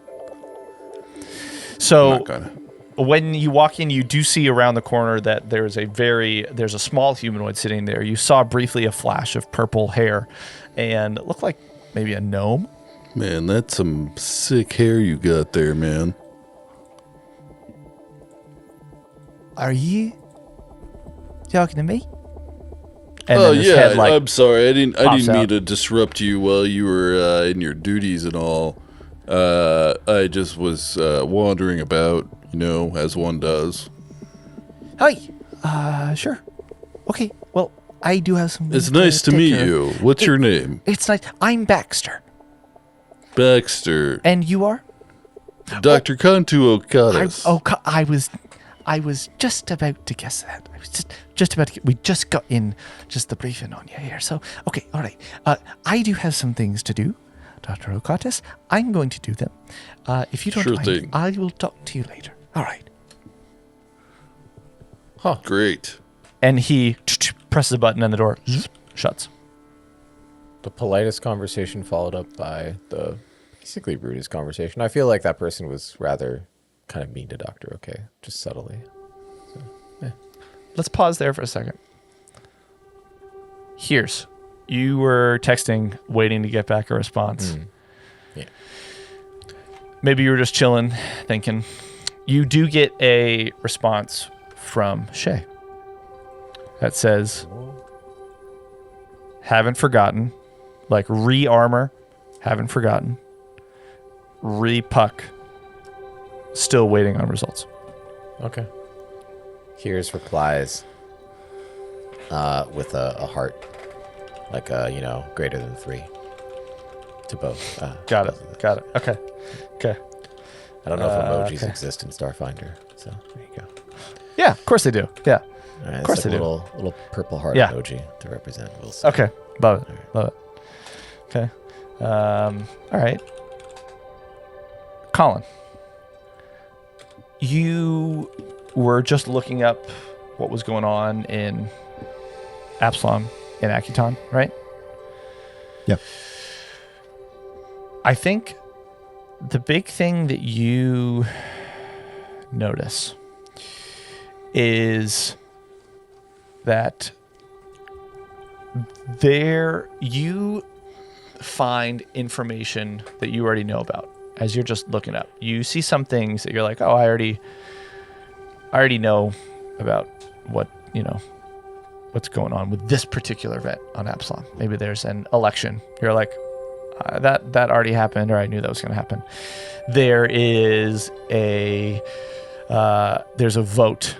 So not gonna. when you walk in, you do see around the corner that there's a small humanoid sitting there. You saw briefly a flash of purple hair, and it looked like maybe a gnome. Man, that's some sick hair you got there, man. Are you talking to me? And Oh then his yeah, head, like, I'm sorry. I didn't pops mean out. to disrupt you while you were in your duties and all. I just was wandering about, as one does. Hi. Sure. Okay. Well, I do have some. It's nice to take meet care of. you. What's your name? It's nice. I'm Baxter. Baxter. And you are? Dr. Cantu Okadas. I was just about to guess that. I was just about to. We just got in just the briefing on you here. So, okay, all right. I do have some things to do, Dr. Okatas. I'm going to do them. If you don't Sure mind, thing. I will talk to you later. All right. Great. And he presses a button and the door shuts. The politest conversation followed up by the basically rudest conversation. I feel like that person was rather kind of mean to Dr. Okay, just subtly. Let's pause there for a second. Heerz, you were texting, waiting to get back a response. Yeah. Maybe you were just chilling, thinking. You do get a response from Shay that says, haven't forgotten, like re-armor, haven't forgotten, re-puck, still waiting on results. Okay. Heerz replies with a heart, like greater than 3 to both. Got it. Okay. I don't know if emojis okay. exist in Starfinder, so there you go. Yeah, of course they do. Yeah. All right, Of course it's like they a do. little purple heart Yeah. emoji to represent Wilson. Okay. Love it. Okay. All right. Colin, you were just looking up what was going on in Absalom and Akuton, right? Yeah. I think the big thing that you notice is that you find information that you already know about as you're just looking up. You see some things that you're like, oh, I already know about what's going on with this particular event on Absalom. Maybe there's an election. You're like, that already happened, or I knew that was going to happen. There's a vote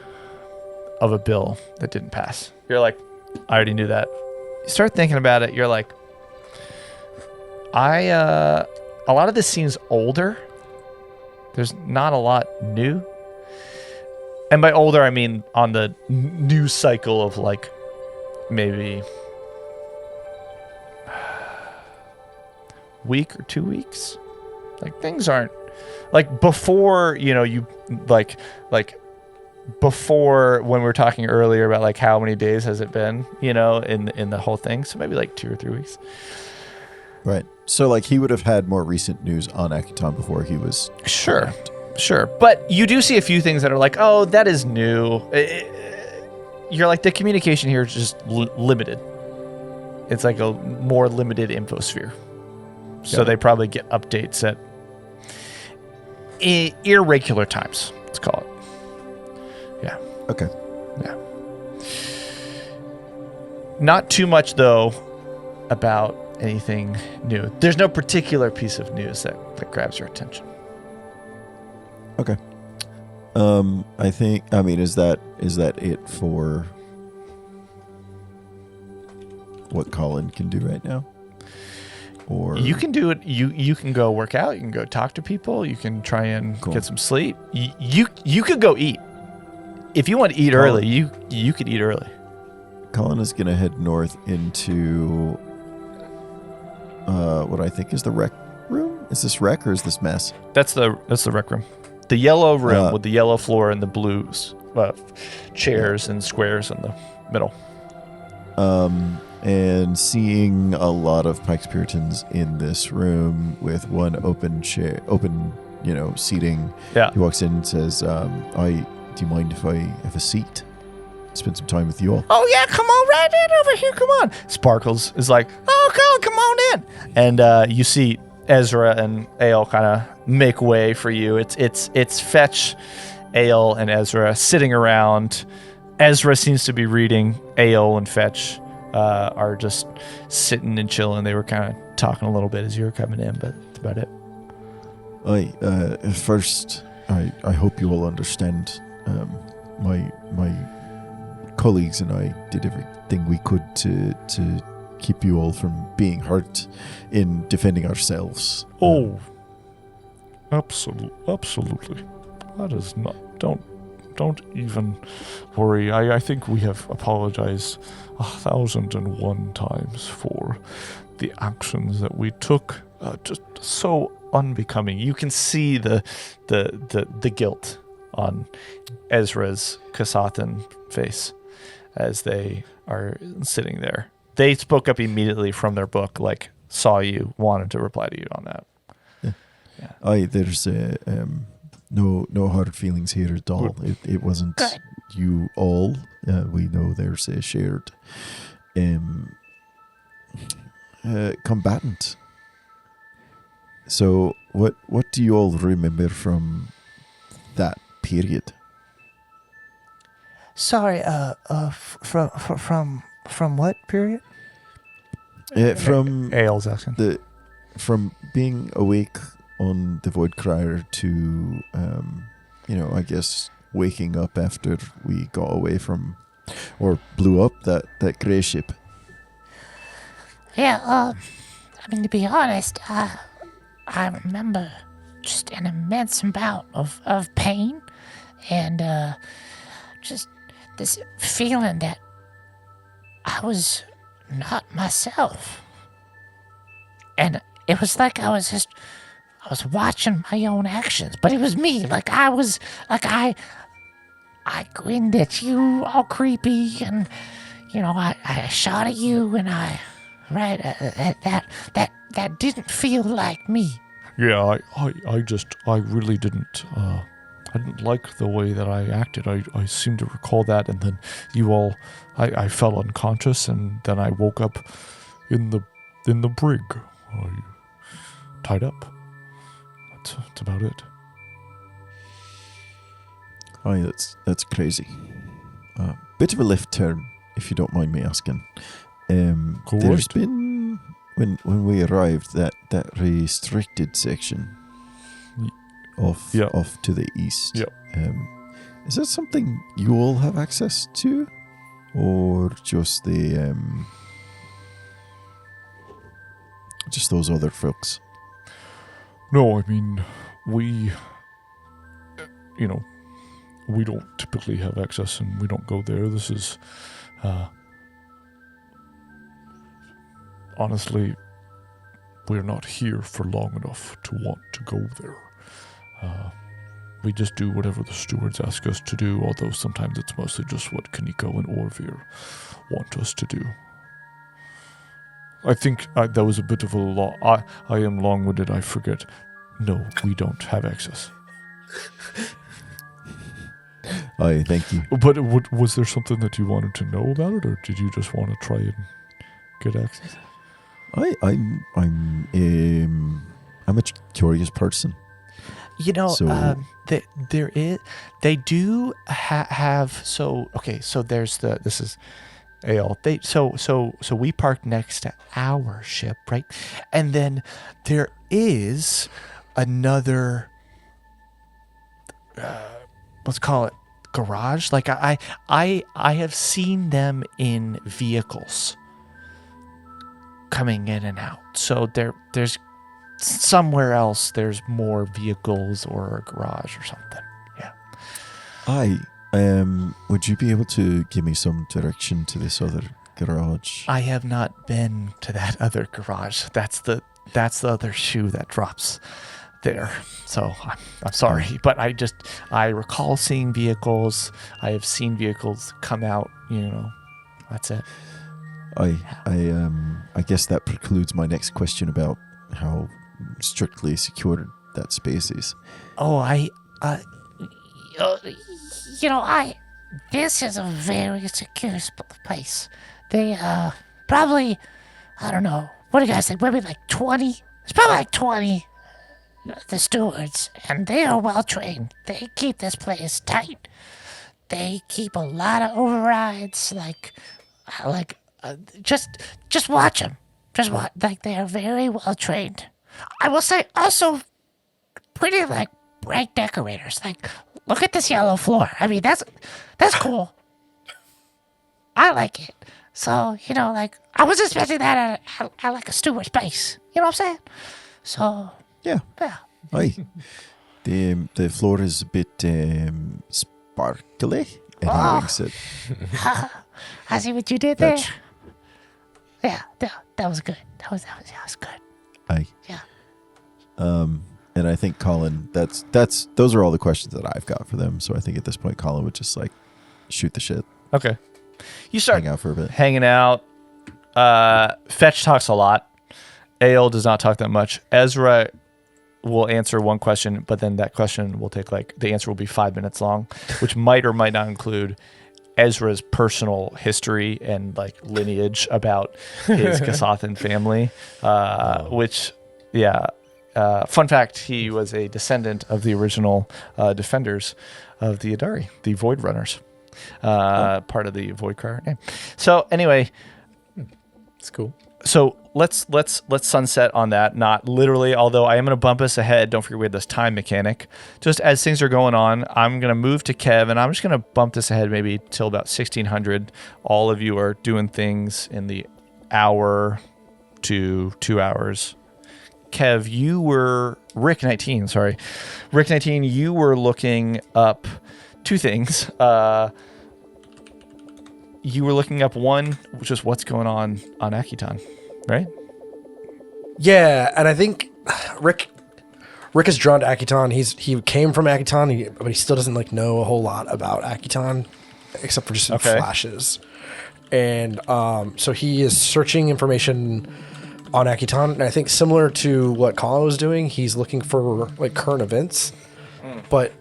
of a bill that didn't pass. You're like, I already knew that. You start thinking about it. You're like, a lot of this seems older. There's not a lot new. And by older, I mean on the news cycle of like maybe week or 2 weeks. Like things aren't like before, you like before when we were talking earlier about like how many days has it been, in the whole thing. So maybe like 2 or 3 weeks. Right. So, like, he would have had more recent news on Akiton before he was. Sure. But you do see a few things that are like, oh, that is new. You're like, the communication here is just limited. It's like a more limited infosphere. So they probably get updates at irregular times, let's call it. Yeah. Okay. Yeah. Not too much, though, about anything new. There's no particular piece of news that grabs your attention. Okay. I mean, is that it for what Colin can do right now? Or You can do it. You can go work out. You can go talk to people. You can try and Cool. get some sleep. You could go eat. If you want to eat early, you could eat early. Colin is gonna head north into what I think is the rec room. Is this rec or is this mess? That's the rec room. The yellow room Uh, with the yellow floor and the blues chairs and squares in the middle. And seeing a lot of Pike's Puritans in this room with one open chair, seating. Yeah. He walks in and says, do you mind if I have a seat? Spend some time with you all. Oh yeah, come on right in over here. Come on. Sparkles is like, oh, come on in. And you see Ezra and Ale kind of make way for you. It's Fetch, Ale, and Ezra sitting around. Ezra seems to be reading. Ale and Fetch are just sitting and chilling. They were kind of talking a little bit as you were coming in, but that's about it. First, I hope you all understand. My colleagues and I did everything we could to keep you all from being hurt in defending ourselves. Oh, absolutely. That is not. Don't even worry. I think we have apologized 1,001 times for the actions that we took. Just so unbecoming. You can see the guilt on Ezra's Kasathan face as they are sitting there. They spoke up immediately from their book, like saw you, wanted to reply to you on that. Yeah. There's no hard feelings here at all. It wasn't Good. you all. We know there's a shared combatant. So what do you all remember from that period? Sorry, from what period? From Ale's asking. from being awake on the Void Crier to I guess waking up after we got away from or blew up that grey ship. Yeah, I mean, to be honest, I remember just an immense amount of pain and just this feeling that I was not myself. And it was like I was watching my own actions, but it was me. I grinned at you all creepy and, I shot at you and that didn't feel like me. Yeah, I really didn't. I didn't like the way that I acted. I seem to recall that, and then you all, I fell unconscious, and then I woke up in the brig, tied up. That's about it. Oh, that's crazy. Bit of a left turn, if you don't mind me asking. Go There's right. been when we arrived that restricted section off to the east. Yeah. Is that something you all have access to, or just just those other folks? No, I mean, we don't typically have access and we don't go there. This is, honestly, we're not here for long enough to want to go there. We just do whatever the stewards ask us to do, although sometimes it's mostly just what Kaneko and Orvir want us to do. I think that was a bit of a lot. I am long-winded. I forget. No, we don't have access. Thank you. But was there something that you wanted to know about it, or did you just want to try and get access? I'm a curious person. You know, So- there is. They do have. So okay. So there's this is Ale. So we parked next to our ship, right? And then there is another. Let's call it garage. Like I have seen them in vehicles coming in and out. So there's somewhere else there's more vehicles or a garage or something. Yeah. Would you be able to give me some direction to this other garage? I have not been to that other garage. That's the other shoe that drops there. So I'm sorry, but I recall seeing vehicles. I have seen vehicles come out, that's it. I guess that precludes my next question about how strictly secured that space is. Oh, This is a very secure place. They, probably, I don't know, what do you guys think? Maybe like 20? It's probably like 20, the stewards, and they are well trained. They keep this place tight. They keep a lot of overrides, just watch them. Just watch, they are very well trained. I will say also pretty bright decorators. Look at this yellow floor. I mean, that's cool. I like it. So, I was expecting that at like a steward's base. You know what I'm saying? So, Yeah. yeah. Aye. The floor is a bit sparkly. And he winks at I see what you did there. Fetch. Yeah, that was good. That was good. Aye. Yeah. And I think Colin, those are all the questions that I've got for them. So I think at this point, Colin would just shoot the shit, okay. You start hang out for a bit. hanging out. Fetch talks a lot. Ale does not talk that much. Ezra will answer one question, but then that question will take the answer will be 5 minutes long, which might or might not include Ezra's personal history and lineage about his Kasathan family, which, yeah. Fun fact, he was a descendant of the original defenders of the Adari, the Void Runners, part of the Void Crier name. So anyway, It's cool. so let's sunset on that. Not literally, although I am going to bump us ahead. Don't forget we have this time mechanic. Just as things are going on, I'm going to move to Kev, and I'm just going to bump this ahead maybe till about 1600. All of you are doing things in the hour to 2 hours. Kev, you were Rick 19. Sorry, Rick 19. You were looking up two things. You were looking up one, which is what's going on Akiton, right? Yeah, and I think Rick is drawn to Akiton. He came from Akiton, but he still doesn't know a whole lot about Akiton, except for just some flashes. And so he is searching information on Akiton, and I think similar to what Colin was doing, he's looking for current events. But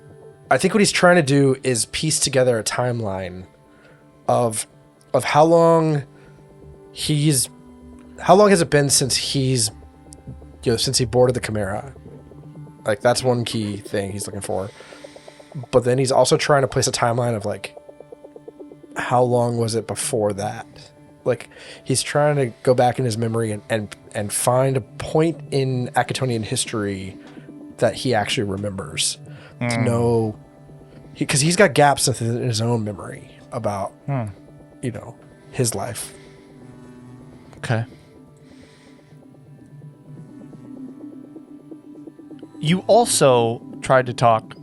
I think what he's trying to do is piece together a timeline of how long has it been since since he boarded the Chimera. That's one key thing he's looking for. But then he's also trying to place a timeline of how long was it before that? He's trying to go back in his memory and find a point in Akitonian history that he actually remembers to know, because he's got gaps in his own memory about his life. Okay. You also tried to talk.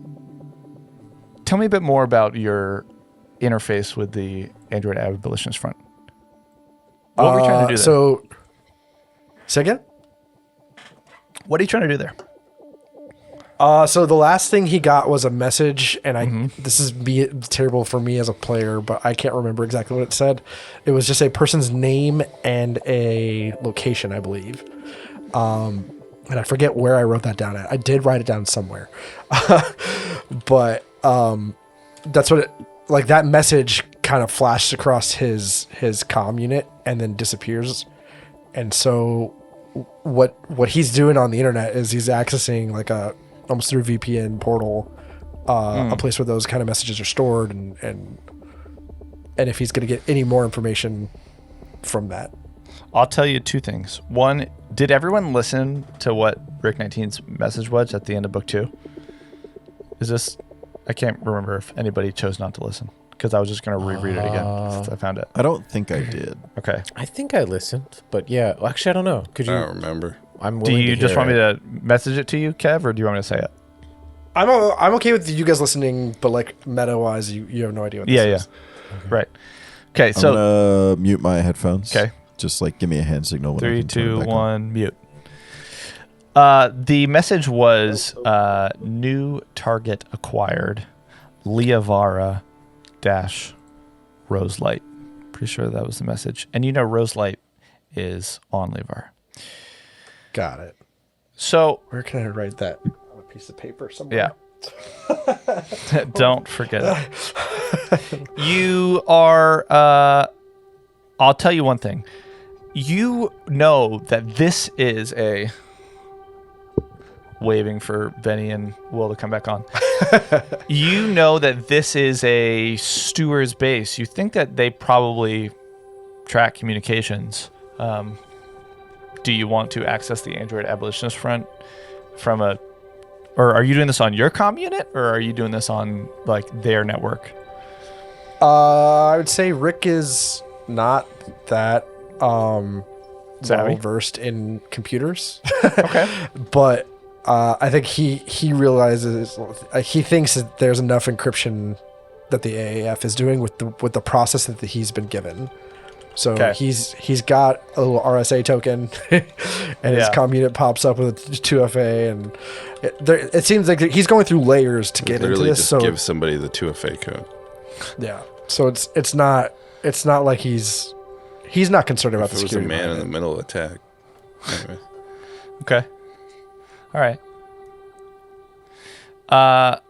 Tell me a bit more about your interface with the Android Abolitionist Front. What were you trying to do there? So, say again? What are you trying to do there? So the last thing he got was a message, and this is terrible for me as a player, but I can't remember exactly what it said. It was just a person's name and a location, I believe. And I forget where I wrote that down at. I did write it down somewhere. But that's what that message kind of flashed across his comm unit and then disappears. And so what he's doing on the internet is he's accessing like almost through VPN portal, a place where those kind of messages are stored, and if he's going to get any more information from that. I'll tell you two things. One, did everyone listen to what Rick 19's message was at the end of book 2? I can't remember if anybody chose not to listen, because I was just going to reread it again since I found it. I don't think I did. Okay. I think I listened, but yeah. Well, actually, I don't know. Could you? I don't remember. I'm Do willing you to just hear want me it. to message it to you, Kev, or do you want me to say it? I'm okay with you guys listening, but like meta wise, you have no idea what this is. Right. Okay, I'm so gonna mute my headphones. Okay. Just like give me a hand signal when 3, I can turn 2, it back 1, on. mute. The message was new target acquired, Liavara - Roselight. Pretty sure that was the message. And Roselight is on Liavara. Got it. So Where can I write that? On a piece of paper somewhere. yeah. Don't forget it. You are I'll tell you one thing. You know that this is a waving for Vinnie and Will to come back on. You know that this is a Stewart's base. You think that they probably track communications. Do you want to access the Android Abolitionist Front from or are you doing this on your comm unit, or are you doing this on like their network? I would say Rick is not that Savvy? well versed in computers. Okay. But I think he realizes he thinks that there's enough encryption that the AAF is doing with the process that he's been given. So Okay. he's got a little RSA token, and his comm unit pops up with a 2FA, and it seems like he's going through layers to get into Literally this. just So give somebody the 2FA code. yeah, so it's not like he's not concerned about If the it was a security. man in behind the it. middle attack. Anyway. Okay. All right. Well,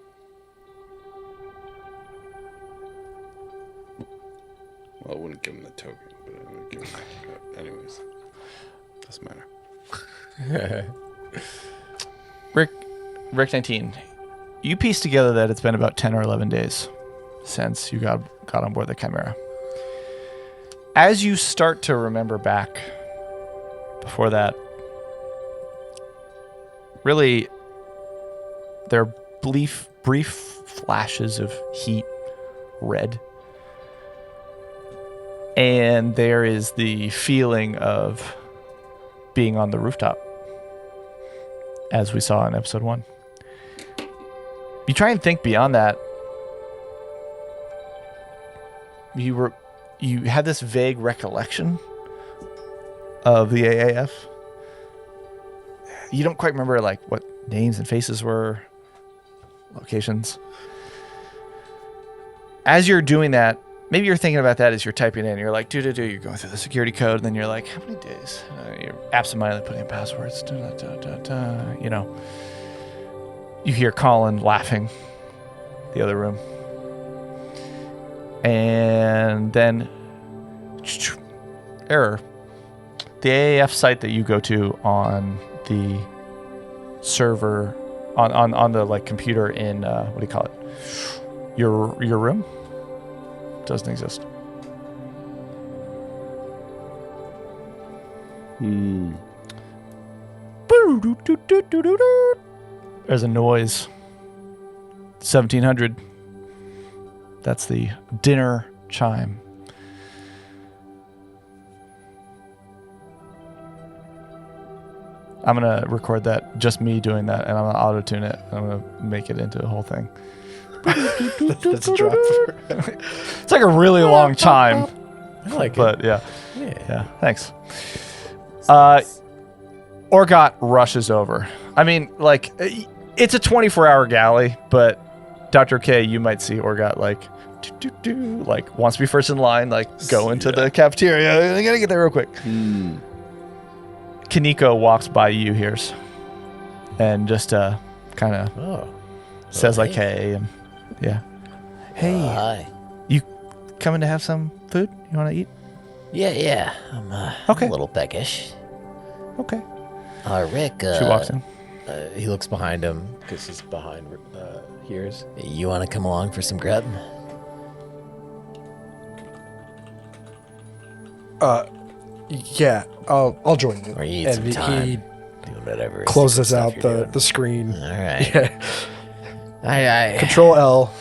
I wouldn't give him the token, but I would give him the code. Anyways. Doesn't matter. Rick 19, you pieced together that it's been about 10 or 11 days since you got on board the Chimera. As you start to remember back before that, really, there are brief flashes of heat, red. And there is the feeling of being on the rooftop, as we saw in episode 1. You try and think beyond that. You had this vague recollection of the AAF. You don't quite remember like what names and faces were, locations. As you're doing that, maybe you're thinking about that as you're typing in. You're like, you're going through the security code, and then you're like, how many days? You're absentmindedly putting in passwords. You know. You hear Colin laughing the other room. And then error. The AAF site that you go to on the server on the like computer in what do you call it? Your room? Doesn't exist. There's a noise. 1700. That's the dinner chime. I'm going to record that, just me doing that, and I'm going to auto-tune it. And I'm going to make it into a whole thing. That's a drop. It's like a really long chime. I like it. But yeah. Yeah. Thanks. Orgot rushes over. I mean, like, It's a 24-hour galley, but Dr. K, you might see Orgot like, like wants to be first in line, like go into the cafeteria. I gotta get there real quick. Kaneko walks by you, Heerz, and just kind of says like, hey, and yeah. Hey, Hi. you coming to have some food? You want to eat? Yeah. I'm Okay. a little peckish. Okay. Rick. She walks in. He looks behind him because he's behind Heerz. You want to come along for some grub? Yeah, I'll join you. Or you need And some he time. Do whatever. closes stuff out you're doing. the screen. All right. Yeah. I Control L.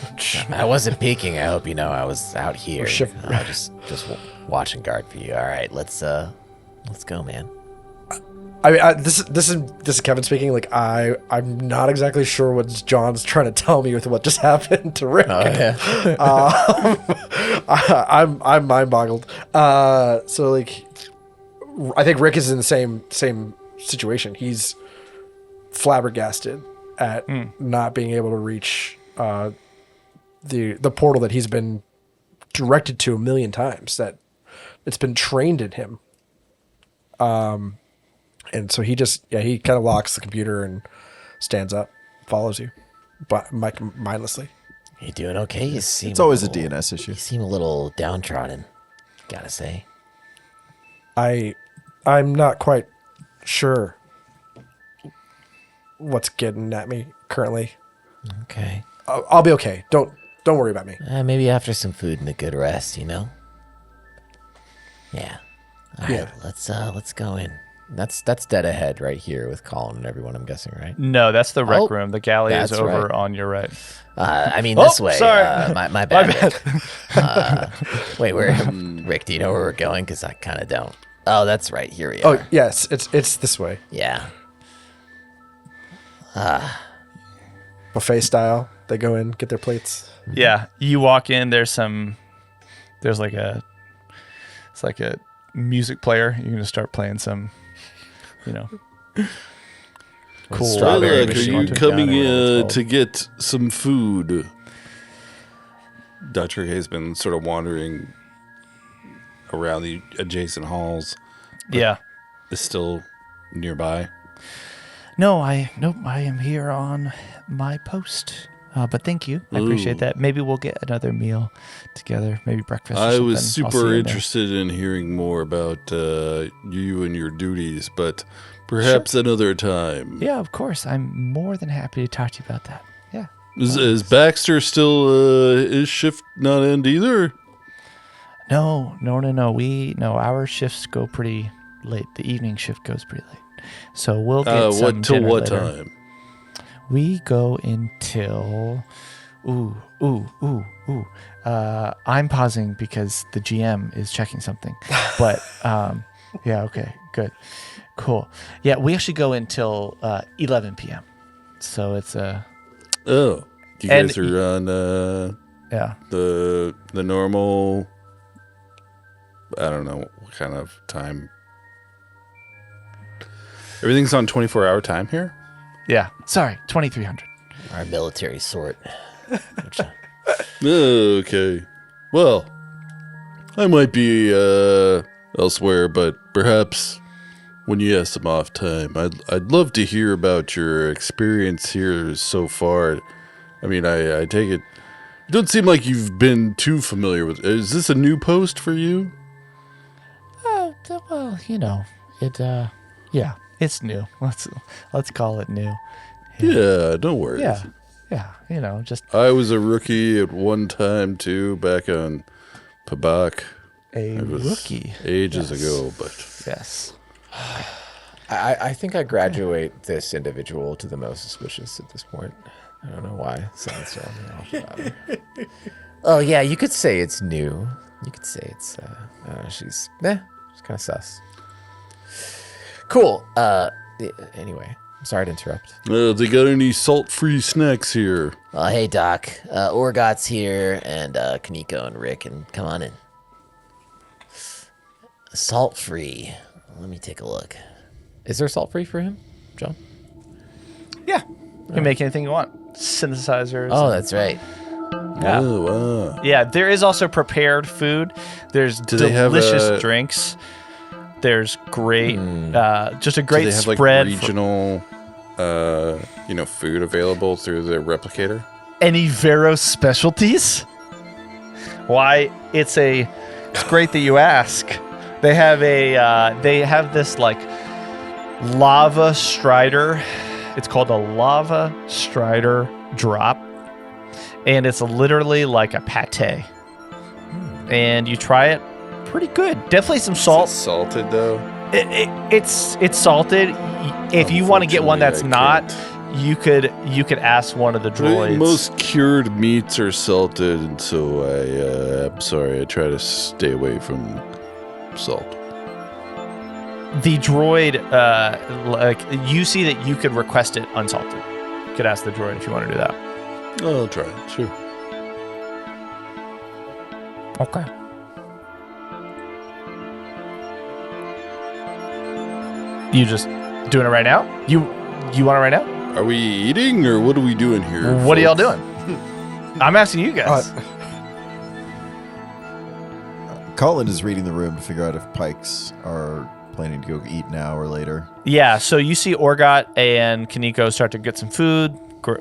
I wasn't peeking. I hope you know I was out here. shift- Just watching guard for you. all right. Let's go, man. I mean, this is Kevin speaking. Like, I'm not exactly sure what John's trying to tell me with what just happened to Rick. Oh yeah. I'm mind boggled. So like, I think Rick is in the same situation. He's flabbergasted at not being able to reach the portal that he's been directed to a million times. That it's been trained in him. And so he kind of locks the computer and stands up, follows you, but mindlessly. You doing okay? You seem It's always a little- DNS issue. You seem a little downtrodden. Gotta say. I'm not quite sure what's getting at me currently. Okay. I'll be okay. Don't worry about me. Maybe after some food and a good rest, you know. Yeah. All right. Yeah. Let's go in. That's dead ahead right here with Colin and everyone. I'm guessing, right? No, that's the rec Oh, room. The galley is that's over right. on your right. I mean, this way. sorry. My bad. Rick. Wait, Rick, do you know where we're going? Because I kind of don't. Oh, that's right. Here we are. Oh yes, it's this way, Yeah. buffet style. They go in, get their plates. Yeah, you walk in. There's like a music player. You're gonna start playing some, cool. Strawberry Lilac, are machine. you Down coming or whatever it's to get some food? Dr. K has been sort of wandering around the adjacent halls. Yeah. Is still nearby. No, I am here on my post. But thank you. I appreciate Ooh. that. Maybe we'll get another meal together. Maybe breakfast. Or I was something. I'll see you super in there. interested in hearing more about you and your duties, but perhaps another time. Yeah, of course. I'm more than happy to talk to you about that. Yeah. Is Baxter still his shift not end either? No. Our shifts go pretty late. The evening shift goes pretty late. So we'll get some What till dinner what later. time? We go until I'm pausing because the GM is checking something. But yeah, okay, good. Cool. Yeah, we actually go until 11 p.m. So it's Oh, you And guys are on yeah. the normal. I don't know what kind of time. Everything's on 24-hour time here. Yeah. Sorry, 2300. Our military sort. Which, Okay. Well, I might be elsewhere, but perhaps when you have some off time, I'd love to hear about your experience here so far. I mean, I take it. You don't seem like you've been too familiar with. Is this a new post for you? Well, yeah, it's new. Let's call it new. Yeah, no worries. Yeah, just I was a rookie at one time too, back on Pabak. a It was rookie. ages Yes. ago, but Yes. I think I graduate this individual to the most suspicious at this point. I don't know why. Sounds off about her. oh yeah, you could say it's new. You could say it's. She's kind of sus. Cool. Anyway, I'm sorry to interrupt. they got any salt-free snacks here? Hey Doc. Orgot's here, and Kaneko and Rick, and come on in. Salt free. Let me take a look. Is there salt free for him, John? Yeah. You can make anything you want. Synthesizers. Oh, that's right. Yeah. Oh, wow. Yeah, there is also prepared food. There's they have delicious drinks. There's great, just a Do great they have spread. like regional, food available through the replicator? Any Vero specialties? Why, it's great that you ask. They have this like lava strider. It's called a lava strider drop. And it's literally like a pate. And you try it, pretty good. Definitely some salt. Is it salted though? It's salted. If you want to get one that's Unfortunately, not, you could ask one of the droids. Most cured meats are salted, and so I'm sorry. I try to stay away from salt. The droid, you see that you could request it unsalted. You could ask the droid if you want to do that. I'll try it. Sure. Okay. You just doing it right now? You want it right now? Are we eating, or what are we doing here? What are y'all folks? doing? I'm asking you guys. Colin is reading the room to figure out if Pikes are planning to go eat now or later. Yeah, so you see Orgot and Kaneko start to get some food,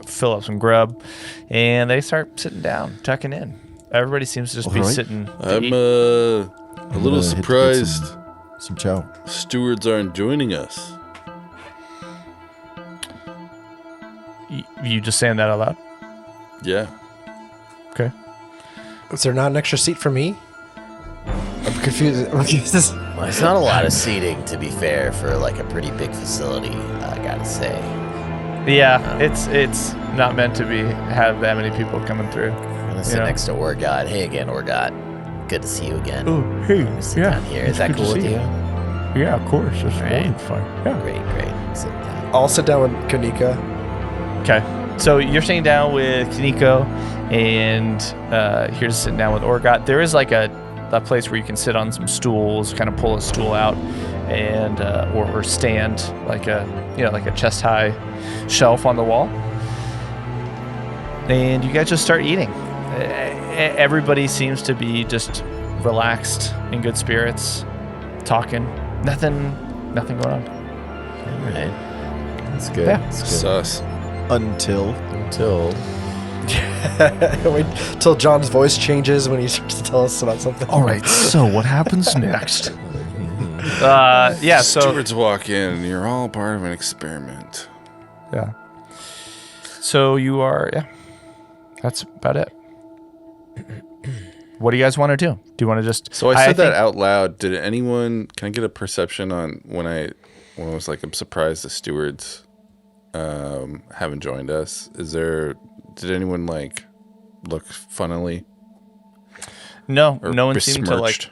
fill up some grub, and they start sitting down, tucking in. Everybody seems to just be All right. sitting. to I'm eat. a I'm little gonna hit to get surprised Some chow. stewards aren't joining us. You just saying that out loud? Yeah. Okay. Is there not an extra seat for me? I'm confused. Well, it's not a lot of seating, to be fair, for like a pretty big facility, I gotta say. Yeah, it's not meant to have that many people coming through. I'm gonna sit next to Orgot. Hey again, Orgot. Good to see you again. Oh, hey, Sit yeah. down here. Is it's that good to cool with see you? Yeah, of course. It's Right. more than fine. Yeah. Great. Sit down. I'll sit down with Kanika. Okay. So you're sitting down with Kaneko, and here's sitting down with Orgot. There is like a place where you can sit on some stools, kind of pull a stool out, and or stand like a chest high shelf on the wall. And you guys just start eating. Everybody seems to be just relaxed, in good spirits, talking. Nothing going on. All right. That's good. Yeah. That's good. Sus. Until Wait till John's voice changes when he starts to tell us about something. All right, so what happens next? Yeah. So Stewards walk in, and you're all part of an experiment. yeah. So you are. Yeah. That's about it. What do you guys want to do? Do you want to just? So I said that think- out loud. Did anyone? Can I get a perception on when I was like, I'm surprised the stewards haven't joined us. Did anyone like look funnily? No, Or no one seemed to like. besmirched?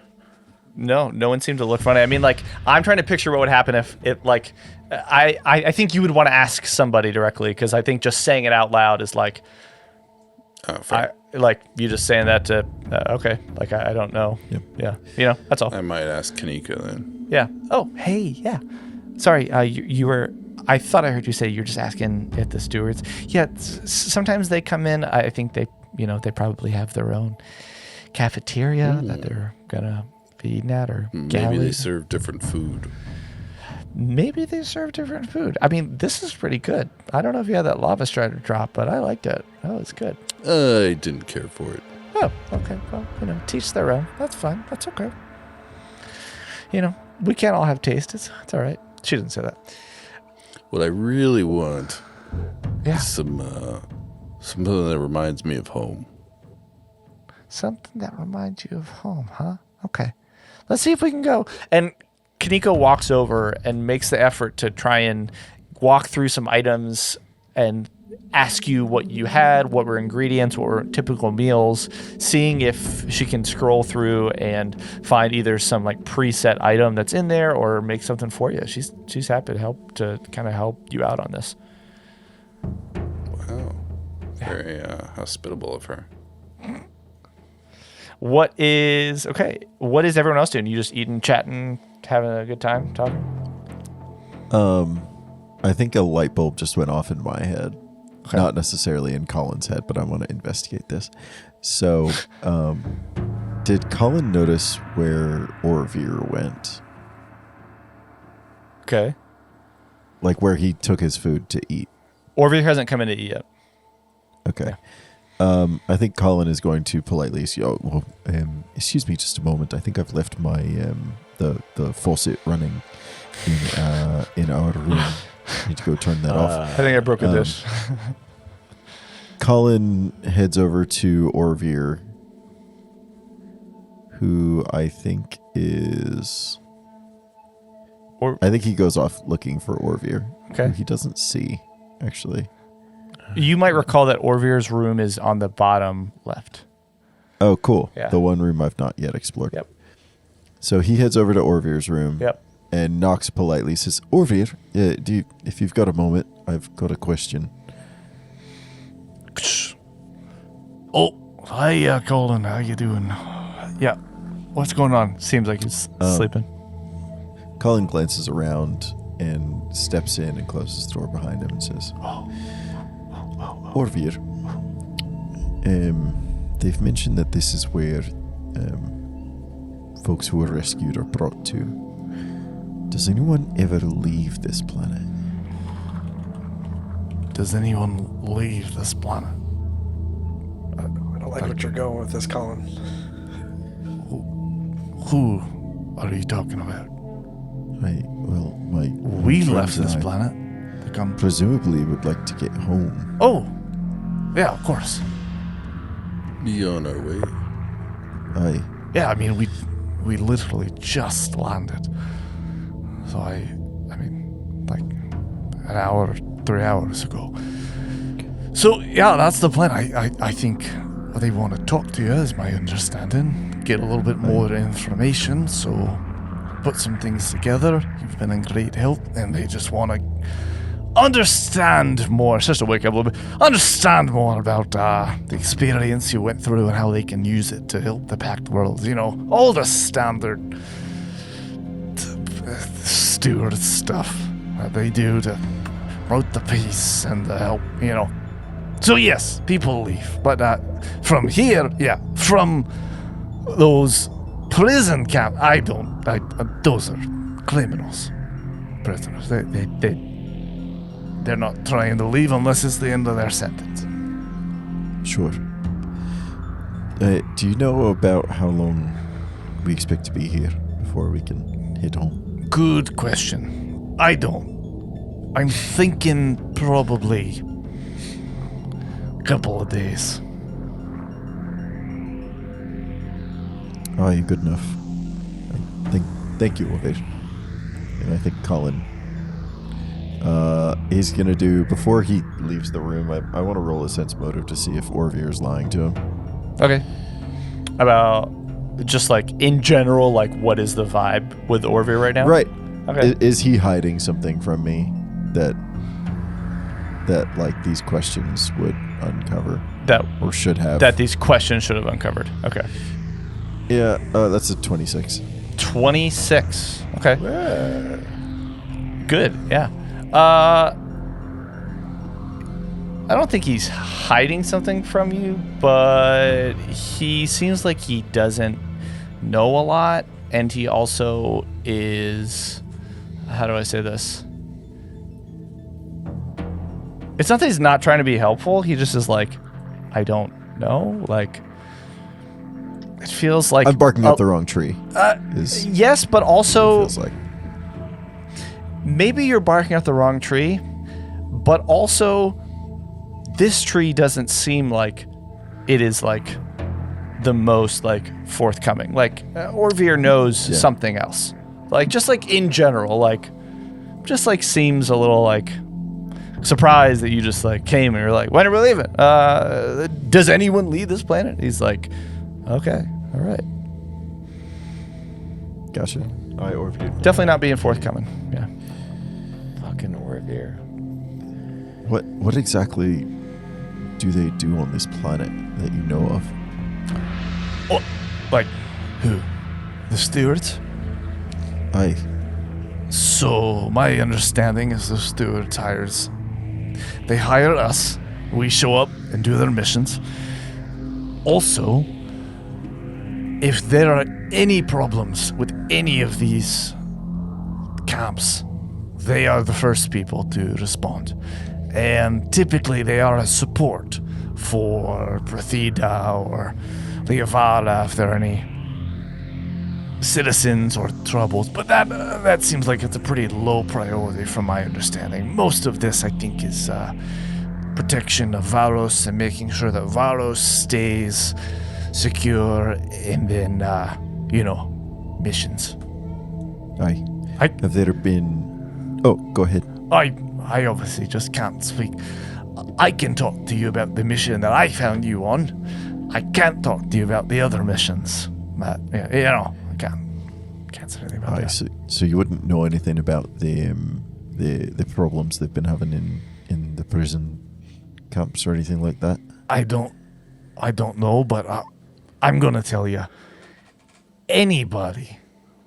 No one seemed to look funny. I mean, like, I'm trying to picture what would happen if it, like, I think you would want to ask somebody directly, because I think just saying it out loud is like, Oh, fair. like you just saying that to, okay, like, I don't know. Yep. Yeah, that's all. I might ask Kaneko then. Yeah. Oh, hey, yeah. Sorry, you were, I thought I heard you say you're just asking if the stewards. Yeah, sometimes they come in, I think they probably have their own cafeteria that they're gonna be eating at, or Maybe galley. they serve different food. Maybe they serve different food. I mean, this is pretty good. I don't know if you had that lava strider drop, but I liked it. Oh, it's good. I didn't care for it. Oh, okay. Well, teach their own. That's fine. That's okay. We can't all have taste. It's all right. She didn't say that. What I really want Yeah. is something that reminds me of home. Something that reminds you of home, huh? Okay. Let's see if we can go. And Kaneko walks over and makes the effort to try and walk through some items and ask you what you had, what were ingredients, what were typical meals, seeing if she can scroll through and find either some like preset item that's in there or make something for you. She's happy to kind of help you out on this. Wow. Very hospitable of her. What is everyone else doing? You just eating, chatting, having a good time, talking? I think a light bulb just went off in my head. Not necessarily in Colin's head, but I want to investigate this. So, did Colin notice where Orvir went? Okay. Like where he took his food to eat? Orvir hasn't come in to eat yet. Okay. I think Colin is going to politely say, excuse me just a moment. I think I've left my the faucet running in our room. I need to go turn that off. I think I broke a dish. Colin heads over to Orvir, who I think is... I think he goes off looking for Orvir, Okay. who he doesn't see, actually. You might recall that Orvir's room is on the bottom left. Oh, cool. Yeah. The one room I've not yet explored. Yep. So he heads over to Orvir's room. Yep. And knocks politely, says, Orvir, if you've got a moment, I've got a question. Oh, hi, Colin. How you doing? Yeah. What's going on? Seems like he's sleeping. Colin glances around and steps in and closes the door behind him and says, Orvir, they've mentioned that this is where folks who are rescued are brought to. Does anyone ever leave this planet? Does anyone leave this planet? I don't like what you're going with this, Colin. Who are you talking about? We left this planet. To come. Presumably would like to get home. Oh, yeah, of course. Be on our way. Aye. Yeah, I mean, we literally just landed. So I mean, like an hour, 3 hours ago. So yeah, that's the plan. I think they want to talk to you, is my understanding. Get a little bit more information. So put some things together. You've been in great help, and they just want to understand more. It's just to wake up a little bit. Understand more about the experience you went through and how they can use it to help the Pact Worlds. You know, all the standard steward stuff that they do to promote the peace and the help, you know. So yes, people leave, but from here, from those prison camp, those are criminals, prisoners. They're not trying to leave unless it's the end of their sentence. Sure. Do you know about how long we expect to be here before we can head home? Good question. I don't. I'm thinking probably a couple of days. Aye, good enough. Thank you, Orvir. And I think Colin he's gonna do, before he leaves the room, I want to roll a sense motive to see if Orvir is lying to him. Okay. About just like in general, like what is the vibe with Orvir right now? Right. Okay. Is he hiding something from me that like these questions would uncover? That Or should have? that these questions should have uncovered. Okay. Yeah, that's a 26. 26. Okay. Good. Yeah. I don't think he's hiding something from you, but he seems like he doesn't know a lot, and he also is, how do I say this? It's not that he's not trying to be helpful, he just is like, I don't know, like, it feels like... I'm barking up the wrong tree. Yes, but also... Feels like. Maybe you're barking up the wrong tree, but also this tree doesn't seem like it is like the most like forthcoming. Like Orvir knows something else. Like just like in general, like just like seems a little like surprised that you just like came and you're like, when are we leaving? Does anyone leave this planet? He's like, okay, all right. Gotcha. Aye, Orvir. Definitely not being forthcoming. Yeah. Fucking Orvir. What exactly do they do on this planet that you know of? Oh, like Who? The stewards? Aye. So my understanding is the stewards they hire us we show up and do their missions. Also, if there are any problems with any of these camps, they are the first people to respond. And typically they are a support for Prathida or Liavara if there are any citizens or troubles. But that seems like it's a pretty low priority from my understanding. Most of this, I think, is protection of Varos and making sure that Varos stays secure, and then, missions. Aye. Have there been... Oh, go ahead. I obviously just can't speak. I can talk to you about the mission that I found you on. I can't talk to you about the other missions. But, I can't say anything about Aye, that. so you wouldn't know anything about the problems they've been having in the prison camps or anything like that? I don't know, but I'm going to tell you. Anybody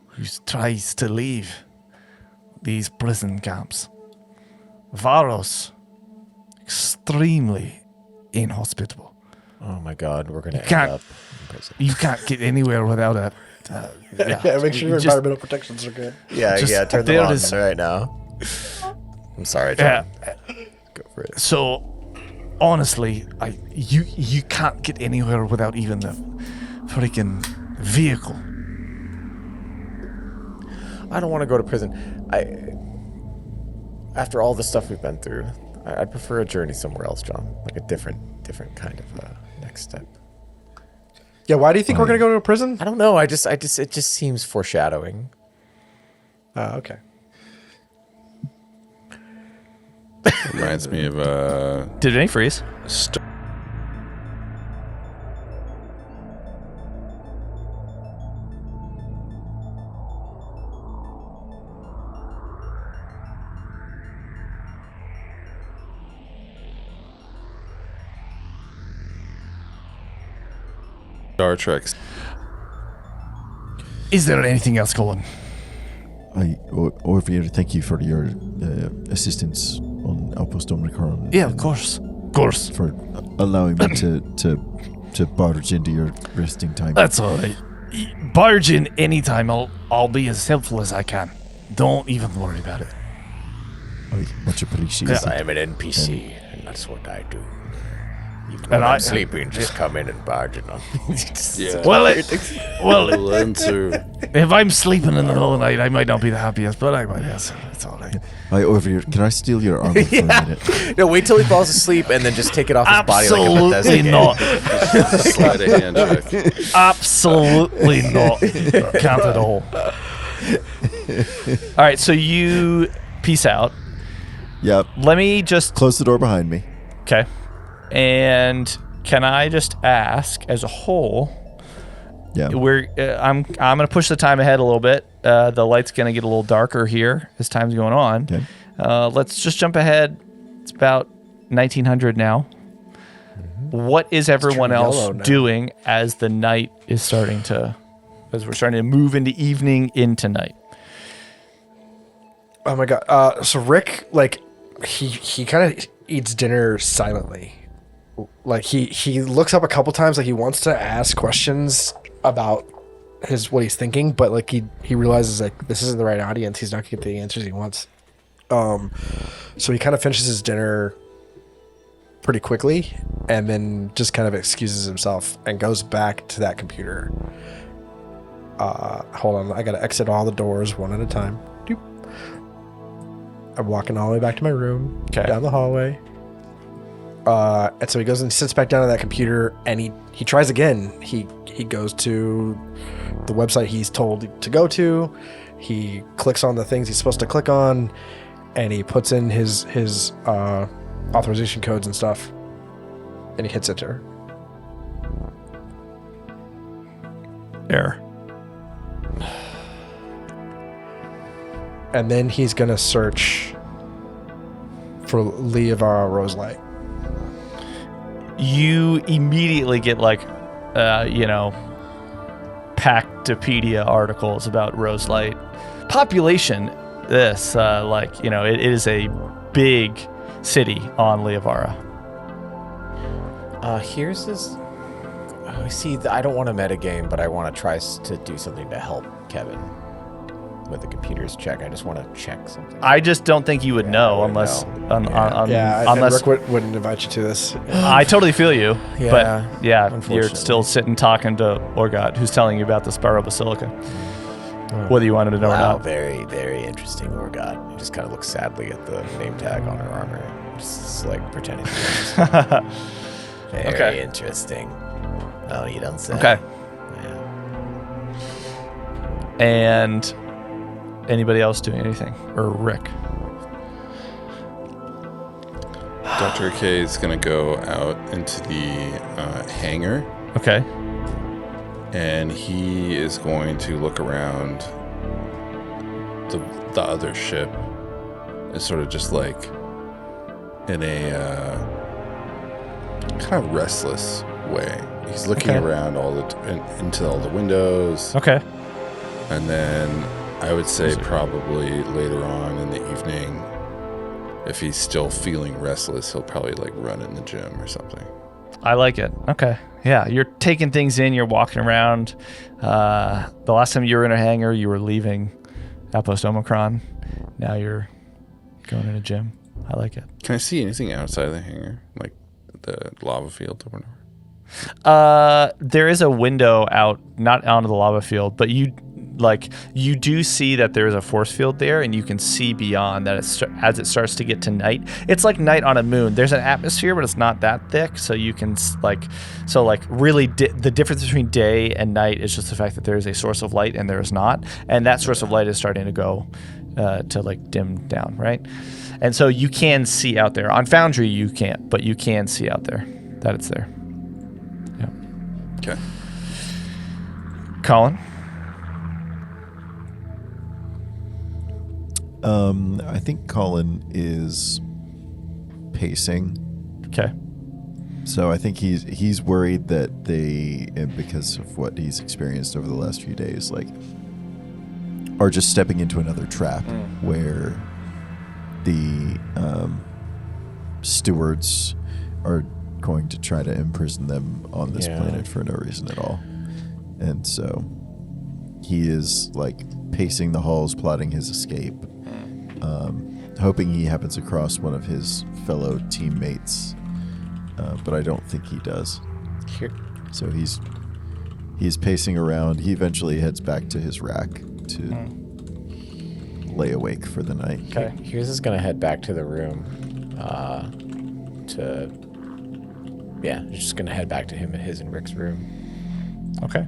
who tries to leave these prison camps, Varos, extremely inhospitable. Oh my God, we're gonna end can't- up in prison. You can't get anywhere without a... Yeah, make sure your just- environmental protections are good. Yeah, Just- turn there them on is- right now. I'm sorry, John. Go for it. So, honestly, you can't get anywhere without even the freaking vehicle. I don't want to go to prison. After all the stuff we've been through, I'd prefer a journey somewhere else, John. Like a different kind of next step. Yeah, why do you think we're gonna go to a prison? I don't know. It just seems foreshadowing. Okay. Reminds me of Did any freeze? Star Trek. Is there anything else, Colin? Over here, thank you for your assistance on Outpost Omicron. Yeah, of course. Of course. For allowing me to barge into your resting time. That's all right. Barge in anytime. I'll be as helpful as I can. Don't even worry about it. Much appreciated. Because I am an NPC, and that's what I do. Even And when I'm I- sleeping, just come in and barge in on me. Yeah. Well, Enter. if I'm sleeping in the middle of the night, I might not be the happiest, but I might. Yes, it's all right. Over here, can I steal your armor for a minute? No, wait till he falls asleep and then just take it off his body like a Absolutely Bethesda not. Slide a hand check. Absolutely not. Can't at all. All right, so you peace out. Yep. Let me just Close the door behind me. okay. And can I just ask, as a whole, Yeah. I'm gonna push the time ahead a little bit. The light's gonna get a little darker here as time's going on. Okay. Let's just jump ahead. It's about 1900 now. What is everyone turning else yellow now. doing as the night is starting to, as we're starting to move into evening into night? Oh my god. So Rick, like, he kind of eats dinner silently. Like he looks up a couple times, like he wants to ask questions about what he's thinking, but like he realizes like this isn't the right audience. He's not gonna get the answers he wants. So he kind of finishes his dinner pretty quickly, and then just kind of excuses himself and goes back to that computer. Hold on, I gotta exit all the doors one at a time. Doop. I'm walking all the way back to my room, Okay. down the hallway. And so he goes and sits back down at that computer, and he tries again. He goes to the website he's told to go to. He clicks on the things he's supposed to click on, and he puts in his authorization codes and stuff, and he hits enter. Error. And then he's gonna search for Liavara Roselight. You immediately get like, Pactopedia articles about Roselight. Population, it is a big city on Liavara. Heerz is. See, I don't want to metagame, but I want to try to do something to help Kevin with the computer's check. I just want to check something. I just don't think you would know I wouldn't unless know. unless Rick wouldn't invite you to this. I totally feel you. Yeah, But yeah, you're unfortunately. still sitting talking to Orgot, who's telling you about the Spiral Basilica. Whether you wanted to know or Wow, not. very, very interesting, Orgot. He just kind of looks sadly at the name tag on her armor. Just like pretending to be very Okay. interesting. Oh, you don't say. Okay. Yeah. And anybody else doing anything? Or Rick? Dr. K is going to go out into the hangar, Okay. and he is going to look around the other ship and sort of just like in a kind of restless way. He's looking Okay. around into all the windows, Okay. and then I would say probably later on in the evening, if he's still feeling restless, he'll probably like run in the gym or something. I like it. Okay. Yeah, you're taking things in. You're walking around. The last time you were in a hangar, you were leaving Outpost Omicron. Now you're going in a gym. I like it. Can I see anything outside of the hangar, like the lava field or whatever? There is a window out, not onto the lava field, but you do see that there is a force field there, and you can see beyond that as it starts to get to night. It's like night on a moon. There's an atmosphere, but it's not that thick, so you can really the difference between day and night is just the fact that there is a source of light and there is not, and that source of light is starting to go to like dim down, right? And so you can see out there. On Foundry, you can't, but you can see out there that it's there. Yeah. Okay. Colin. I think Colin is pacing. Okay. So I think he's worried that they, and because of what he's experienced over the last few days, like, are just stepping into another trap where the stewards are going to try to imprison them on this planet for no reason at all. And so he is like pacing the halls, plotting his escape, hoping he happens across one of his fellow teammates. But I don't think he does. So he's pacing around. He eventually heads back to his rack to lay awake for the night. Okay. Heerz is gonna head back to the room. He's just gonna head back to his and Rick's room. Okay.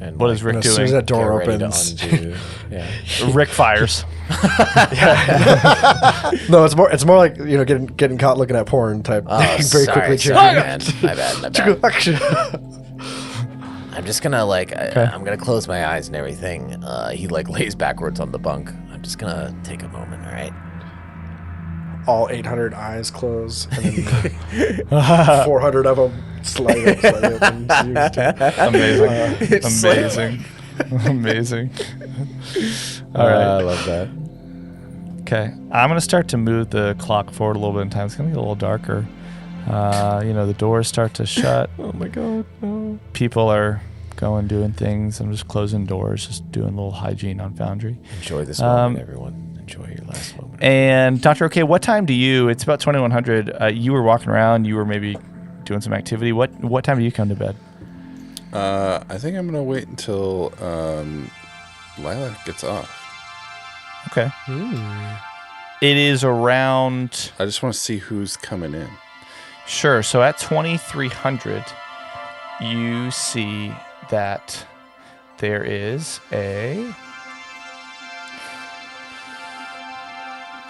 And What is Rick As soon as doing? that door get ready to opens, undo- Rick fires. no, it's more like getting caught looking at porn type. Oh, very quickly. sorry, man. My bad. Action. I'm just gonna I'm gonna close my eyes and everything. He lays backwards on the bunk. I'm just gonna take a moment, all right? All 800 eyes close, and then 400 of them slide open. Amazing. All right. I love that. Okay. I'm going to start to move the clock forward a little bit in time. It's going to get a little darker. The doors start to shut. Oh my god, no. People are doing things. I'm just closing doors, just doing a little hygiene on Foundry. Enjoy this moment, everyone. Enjoy your last moment. And Dr. OK, what time do you, it's about 2100, you were walking around, you were maybe doing some activity. What time do you come to bed? I think I'm gonna wait until Lilac gets off. Okay. It is around... I just want to see who's coming in. Sure. So at 2300, you see that there is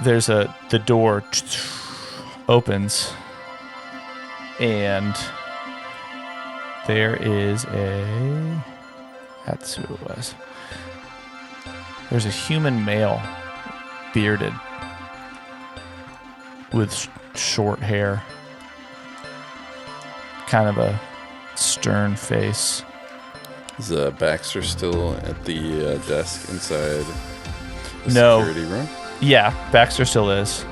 the door opens, and there is that's who it was. There's a human male, bearded, with short hair, kind of a stern face. Is Baxter still at the desk inside the No. security room? Yeah, Baxter still is.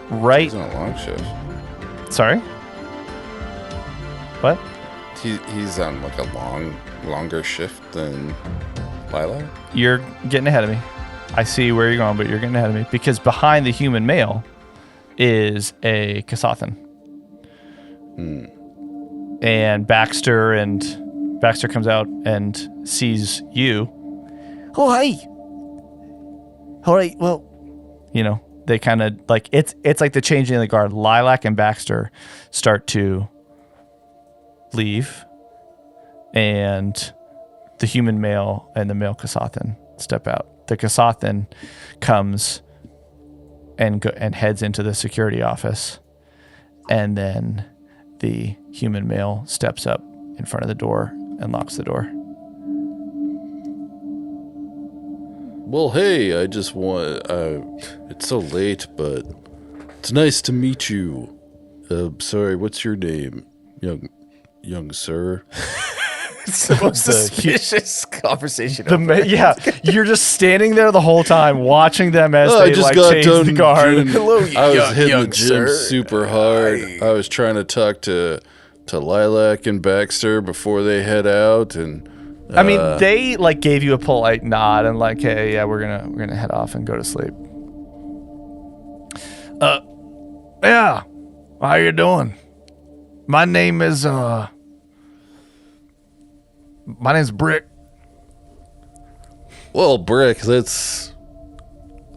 Right. He's on a long shift. Sorry? What? He's on like a longer shift than Lilac. You're getting ahead of me. I see where you're going, but you're getting ahead of me because behind the human male is a Kasathan. And Baxter comes out and sees you. Oh, hey. All right. Well, they kind of like it's like the changing of the guard. Lilac and Baxter start to leave, and the human male and the male Kasathan step out. The Kasathan comes and heads into the security office, and then the human male steps up in front of the door and locks the door. Well, hey, I just want... it's so late, but it's nice to meet you. Sorry, what's your name, young sir? It's the most suspicious conversation. You're just standing there the whole time watching them as they change the guard. Hello, I was hitting the gym super hard. I was trying to talk to Lilac and Baxter before they head out, and I mean, they gave you a polite nod and hey, yeah, we're gonna head off and go to sleep. Yeah, how you doing? My name's Brick. Well, Brick, that's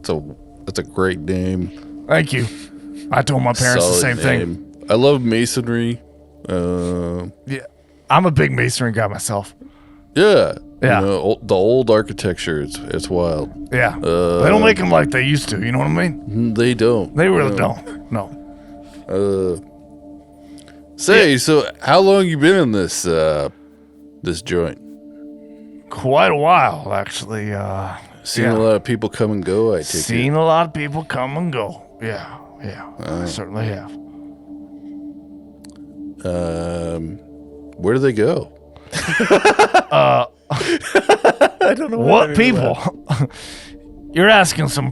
a great name. Thank you. I told my parents the same thing. I love masonry. Yeah, I'm a big masonry guy myself. Yeah. Yeah. The old architecture, it's wild. Yeah. They don't make them like they used to, you know what I mean? They don't. They really don't. No. So how long you been in this joint? Quite a while, actually. Seen a lot of people come and go, I take it. Seen a lot of people come and go. Yeah. I certainly have. Where do they go? I don't know what people. You're asking some I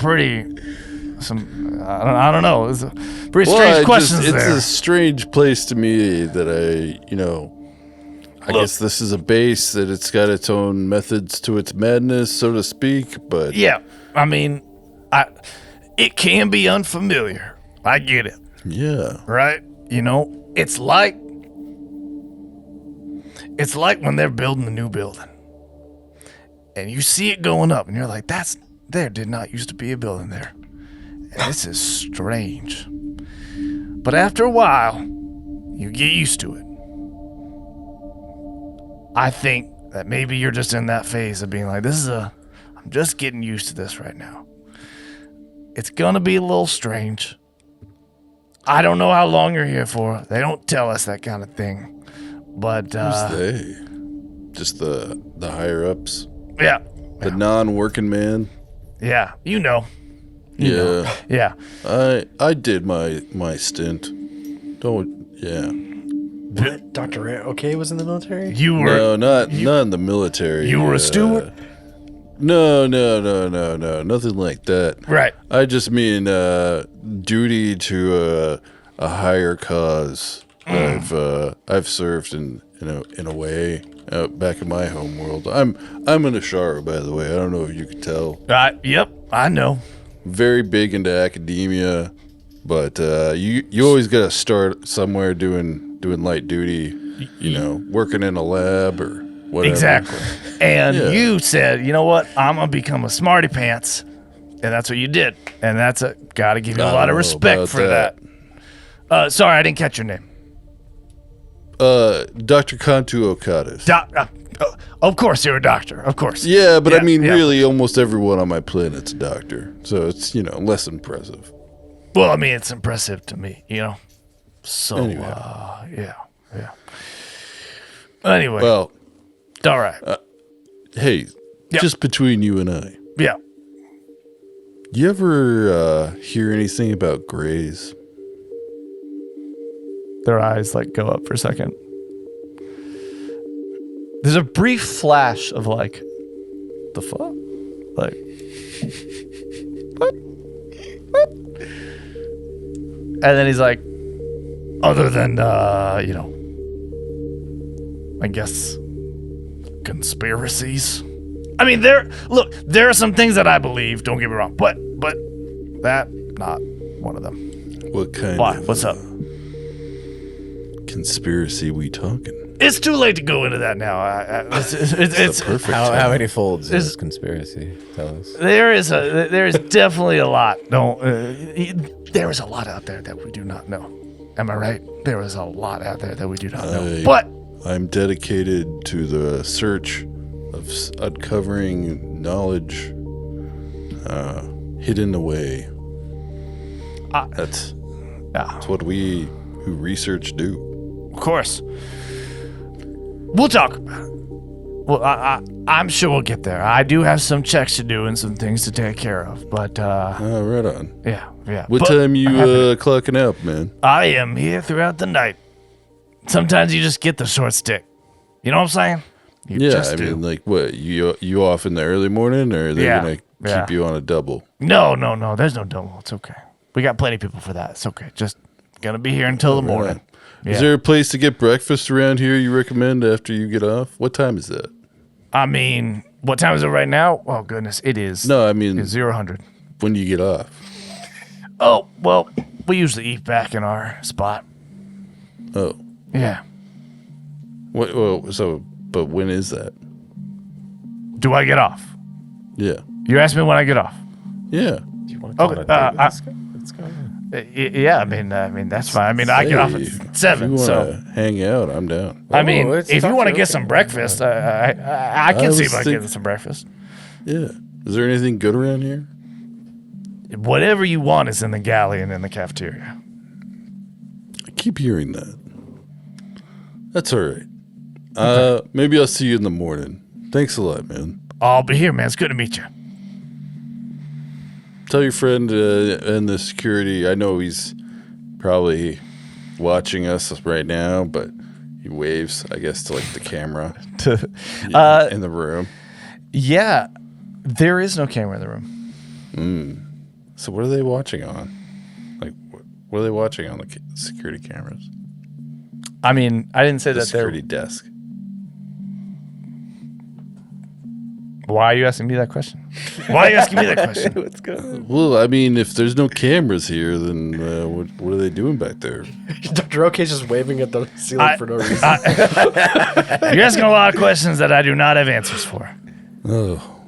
don't know. It's a pretty strange questions it's there. a strange place to me that I guess this is a base that it's got its own methods to its madness, so to speak. But yeah, I mean, it can be unfamiliar. I get it. Yeah. Right? It's like when they're building a new building and you see it going up and you're like, there did not used to be a building there. And this is strange. But after a while, you get used to it. I think that maybe you're just in that phase of being like, I'm just getting used to this right now. It's going to be a little strange. I don't know how long you're here for. They don't tell us that kind of thing. But who's they? Just the higher ups? Yeah. The non-working man? Yeah, you know. Yeah. I did my stint. Dr. OK was in the military? You were No, not in the military. You were a steward? No, nothing like that. Right. I just mean duty to a higher cause. I've served in a way back in my home world. I'm an Ashara, by the way. I don't know if you could tell. Yep, I know. Very big into academia, but you always got to start somewhere doing light duty. Working in a lab or whatever. Exactly. And you said, you know what? I'm gonna become a smarty pants, and that's what you did. And that's got to give you a lot of respect for that. Sorry, I didn't catch your name. Dr. Kantu Okada's. Of course you're a doctor. Of course. Yeah, but really, almost everyone on my planet's a doctor. So it's, less impressive. Well, I mean, it's impressive to me, So, anyway. Yeah. Anyway. Well. All right. Hey, just between you and I. Yeah. You ever hear anything about Greys? Their eyes go up for a second. There's a brief flash of the fuck? What? And then he's like, other than, I guess, conspiracies. I mean, there are some things that I believe, don't get me wrong, but that, not one of them. What kind Why? of What's up? conspiracy we talking? It's too late to go into that now. It's Perfect. How many folds is this conspiracy? Tell us. there is definitely a lot. There is a lot out there that we do not know. Am I right? There is a lot out there that we do not know. But I'm dedicated to the search of uncovering knowledge hidden away. That's what we who research do. of course, we'll talk about it. Well, I'm sure we'll get there. I do have some checks to do and some things to take care of. But Right on. yeah. What But time you clocking out, man? I am here throughout the night. Sometimes you just get the short stick. You know what I'm saying? You Yeah, just I do. mean, like, what, you off in the early morning, or are they Yeah, gonna yeah. keep you on a double? No. There's no double. It's okay. We got plenty of people for that. It's okay. Just gonna be here until the morning. Is there a place to get breakfast around here you recommend after you get off? What time is that? I mean, what time is it right now? Oh goodness, it is. No, I mean, It's 0-100. when you get off. Oh well, we usually eat back in our spot. Oh, Yeah. what? Well, but when is that? Do I get off? Yeah, You asked me when I get off. yeah. Do you want to Okay, go on a date with this guy? What's going on? Yeah, I mean that's fine. I mean, I get off Hey, at 7. If you So want to hang out, I'm down. I mean, let's if you talk want to to get okay. some breakfast, I can see was about think- getting some breakfast. Yeah. Is there anything good around here? Whatever you want is in the galley and in the cafeteria. I keep hearing that. That's all right. Maybe I'll see you in the morning. Thanks a lot, man. I'll be here, man. It's good to meet you. Tell your friend and the security. I know he's probably watching us right now, but he waves, I guess, to like the camera in the room. Yeah, there is no camera in the room. So what are they watching on? Like, what are they watching on the security cameras? I mean, I didn't say The that they're. security desk. Why are you asking me that question? Why are you asking me that question? What's going on? Well, I mean, if there's no cameras here, then what are they doing back there? Dr. Ok's just waving at the ceiling for no reason. You're asking a lot of questions that I do not have answers for. Oh,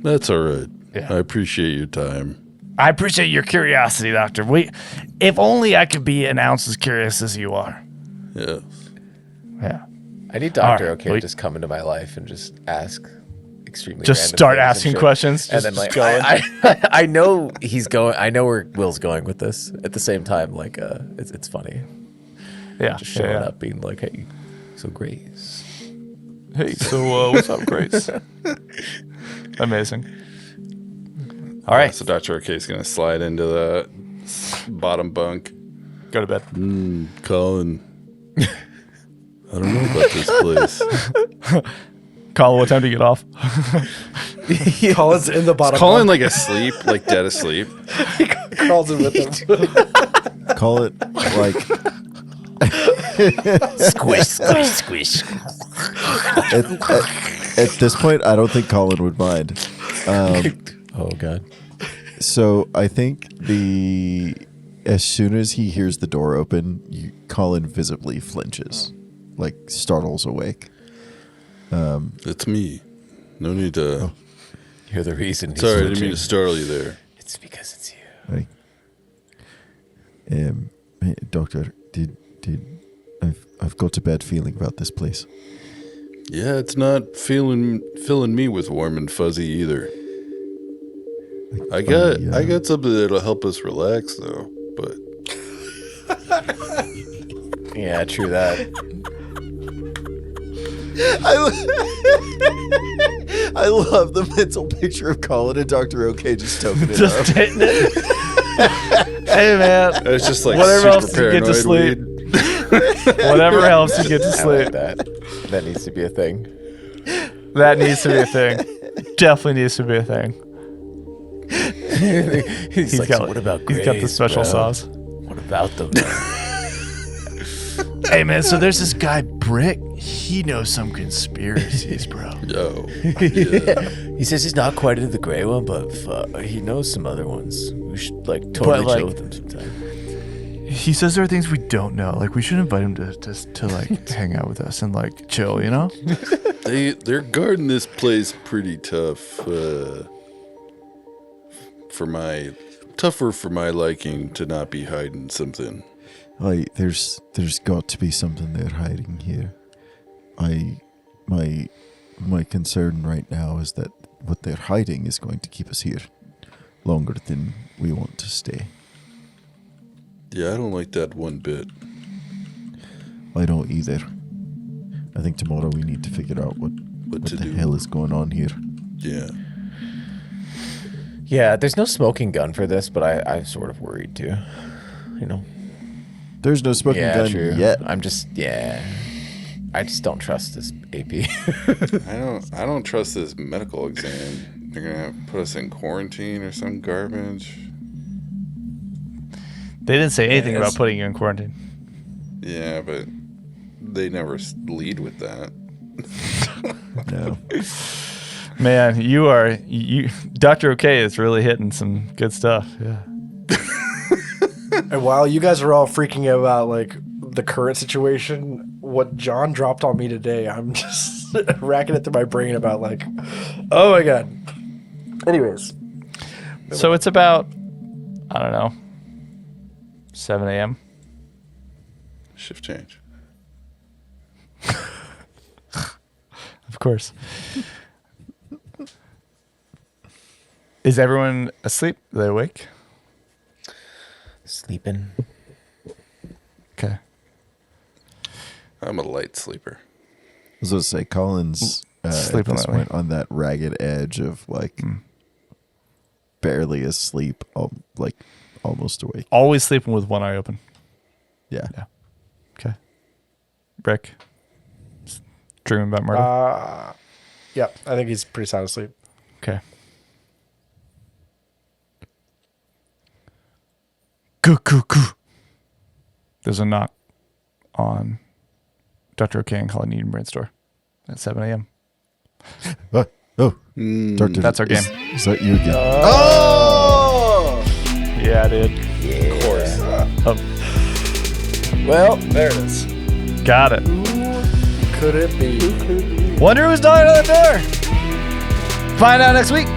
that's all right. Yeah. I appreciate your time. I appreciate your curiosity, Doctor. If only I could be an ounce as curious as you are. Yeah. Yeah. I need Dr. All right, OK to wait. just come into my life and just ask extremely Just random start things and asking shit. questions. And then like I know he's going. I know where Will's going with this. At the same time, like it's funny. Yeah. Just showing up, being like, "Hey, so Grace." Hey, so what's up, Grace? Amazing. All right. So Dr. OK is going to slide into the bottom bunk. Go to bed. Colin, I don't know about this place. Colin, what time do you get off? Colin's in the bottom. Colin like asleep, like dead asleep. Crawls in with him. Call it like Squish, squish, squish. at this point, I don't think Colin would mind. Oh God. So I think as soon as he hears the door open, Colin visibly flinches, like startles awake. It's me. No need to. You're the reason. he's Sorry, I didn't mean switching. to startle you there. It's because it's you. Hey, Doctor, I've got a bad feeling about this place. Yeah, it's not filling me with warm and fuzzy either. I got something that'll help us relax though, but Yeah, true that. I love the mental picture of Colin and Dr. OK just toking it up. Just hitting it. Hey, man. it's just like Whatever super else you get to paranoid sleep. weed. Whatever helps you get to I like sleep. that needs to be a thing. That needs to be a thing. Definitely needs to be a thing. He's like, got, so what about he's got the Grace, special bro? sauce. What about them? Hey, man, so there's this guy, Brick. He knows some conspiracies, bro. Yo. He says he's not quite into the gray one, but he knows some other ones. We should totally chill with him sometime. He says there are things we don't know. Like we should invite him to like hang out with us and like chill, you know? They're guarding this place pretty tough. Tougher for my liking to not be hiding something. There's got to be something they're hiding here. My concern right now is that what they're hiding is going to keep us here longer than we want to stay. Yeah, I don't like that one bit. I don't either. I think tomorrow we need to figure out what to the do. hell is going on here. Yeah. Yeah, there's no smoking gun for this, but I'm sort of worried too. You know. There's no smoking gun yet. I just don't trust this AP. I don't trust this medical exam. They're gonna put us in quarantine or some garbage. They didn't say anything about putting you in quarantine. Yeah, but they never lead with that. No. Man, you Dr. OK is really hitting some good stuff. Yeah. And while you guys are all freaking out about like the current situation, what John dropped on me today, I'm just racking it through my brain about like, oh my god. Anyways, So it's about, I don't know, 7 a.m. Shift change. Of course. Is everyone asleep? Are they awake? Sleeping. Okay. I'm a light sleeper. I was going to say, Colin's at Sleeping this lightly. point on that ragged edge of like barely asleep, like almost awake. Always sleeping with one eye open. Yeah. Okay. Rick? Dreaming about murder? yeah, I think he's pretty sound asleep. Okay. Goo. There's a knock on Dr. OK and Colin Edenbrand's door at 7 a.m. Doctor, That's our game. Is that you again? Yeah, dude. Of course. Well, there it is. Got it. Could it be? Wonder who's knocking on the door. Find out next week.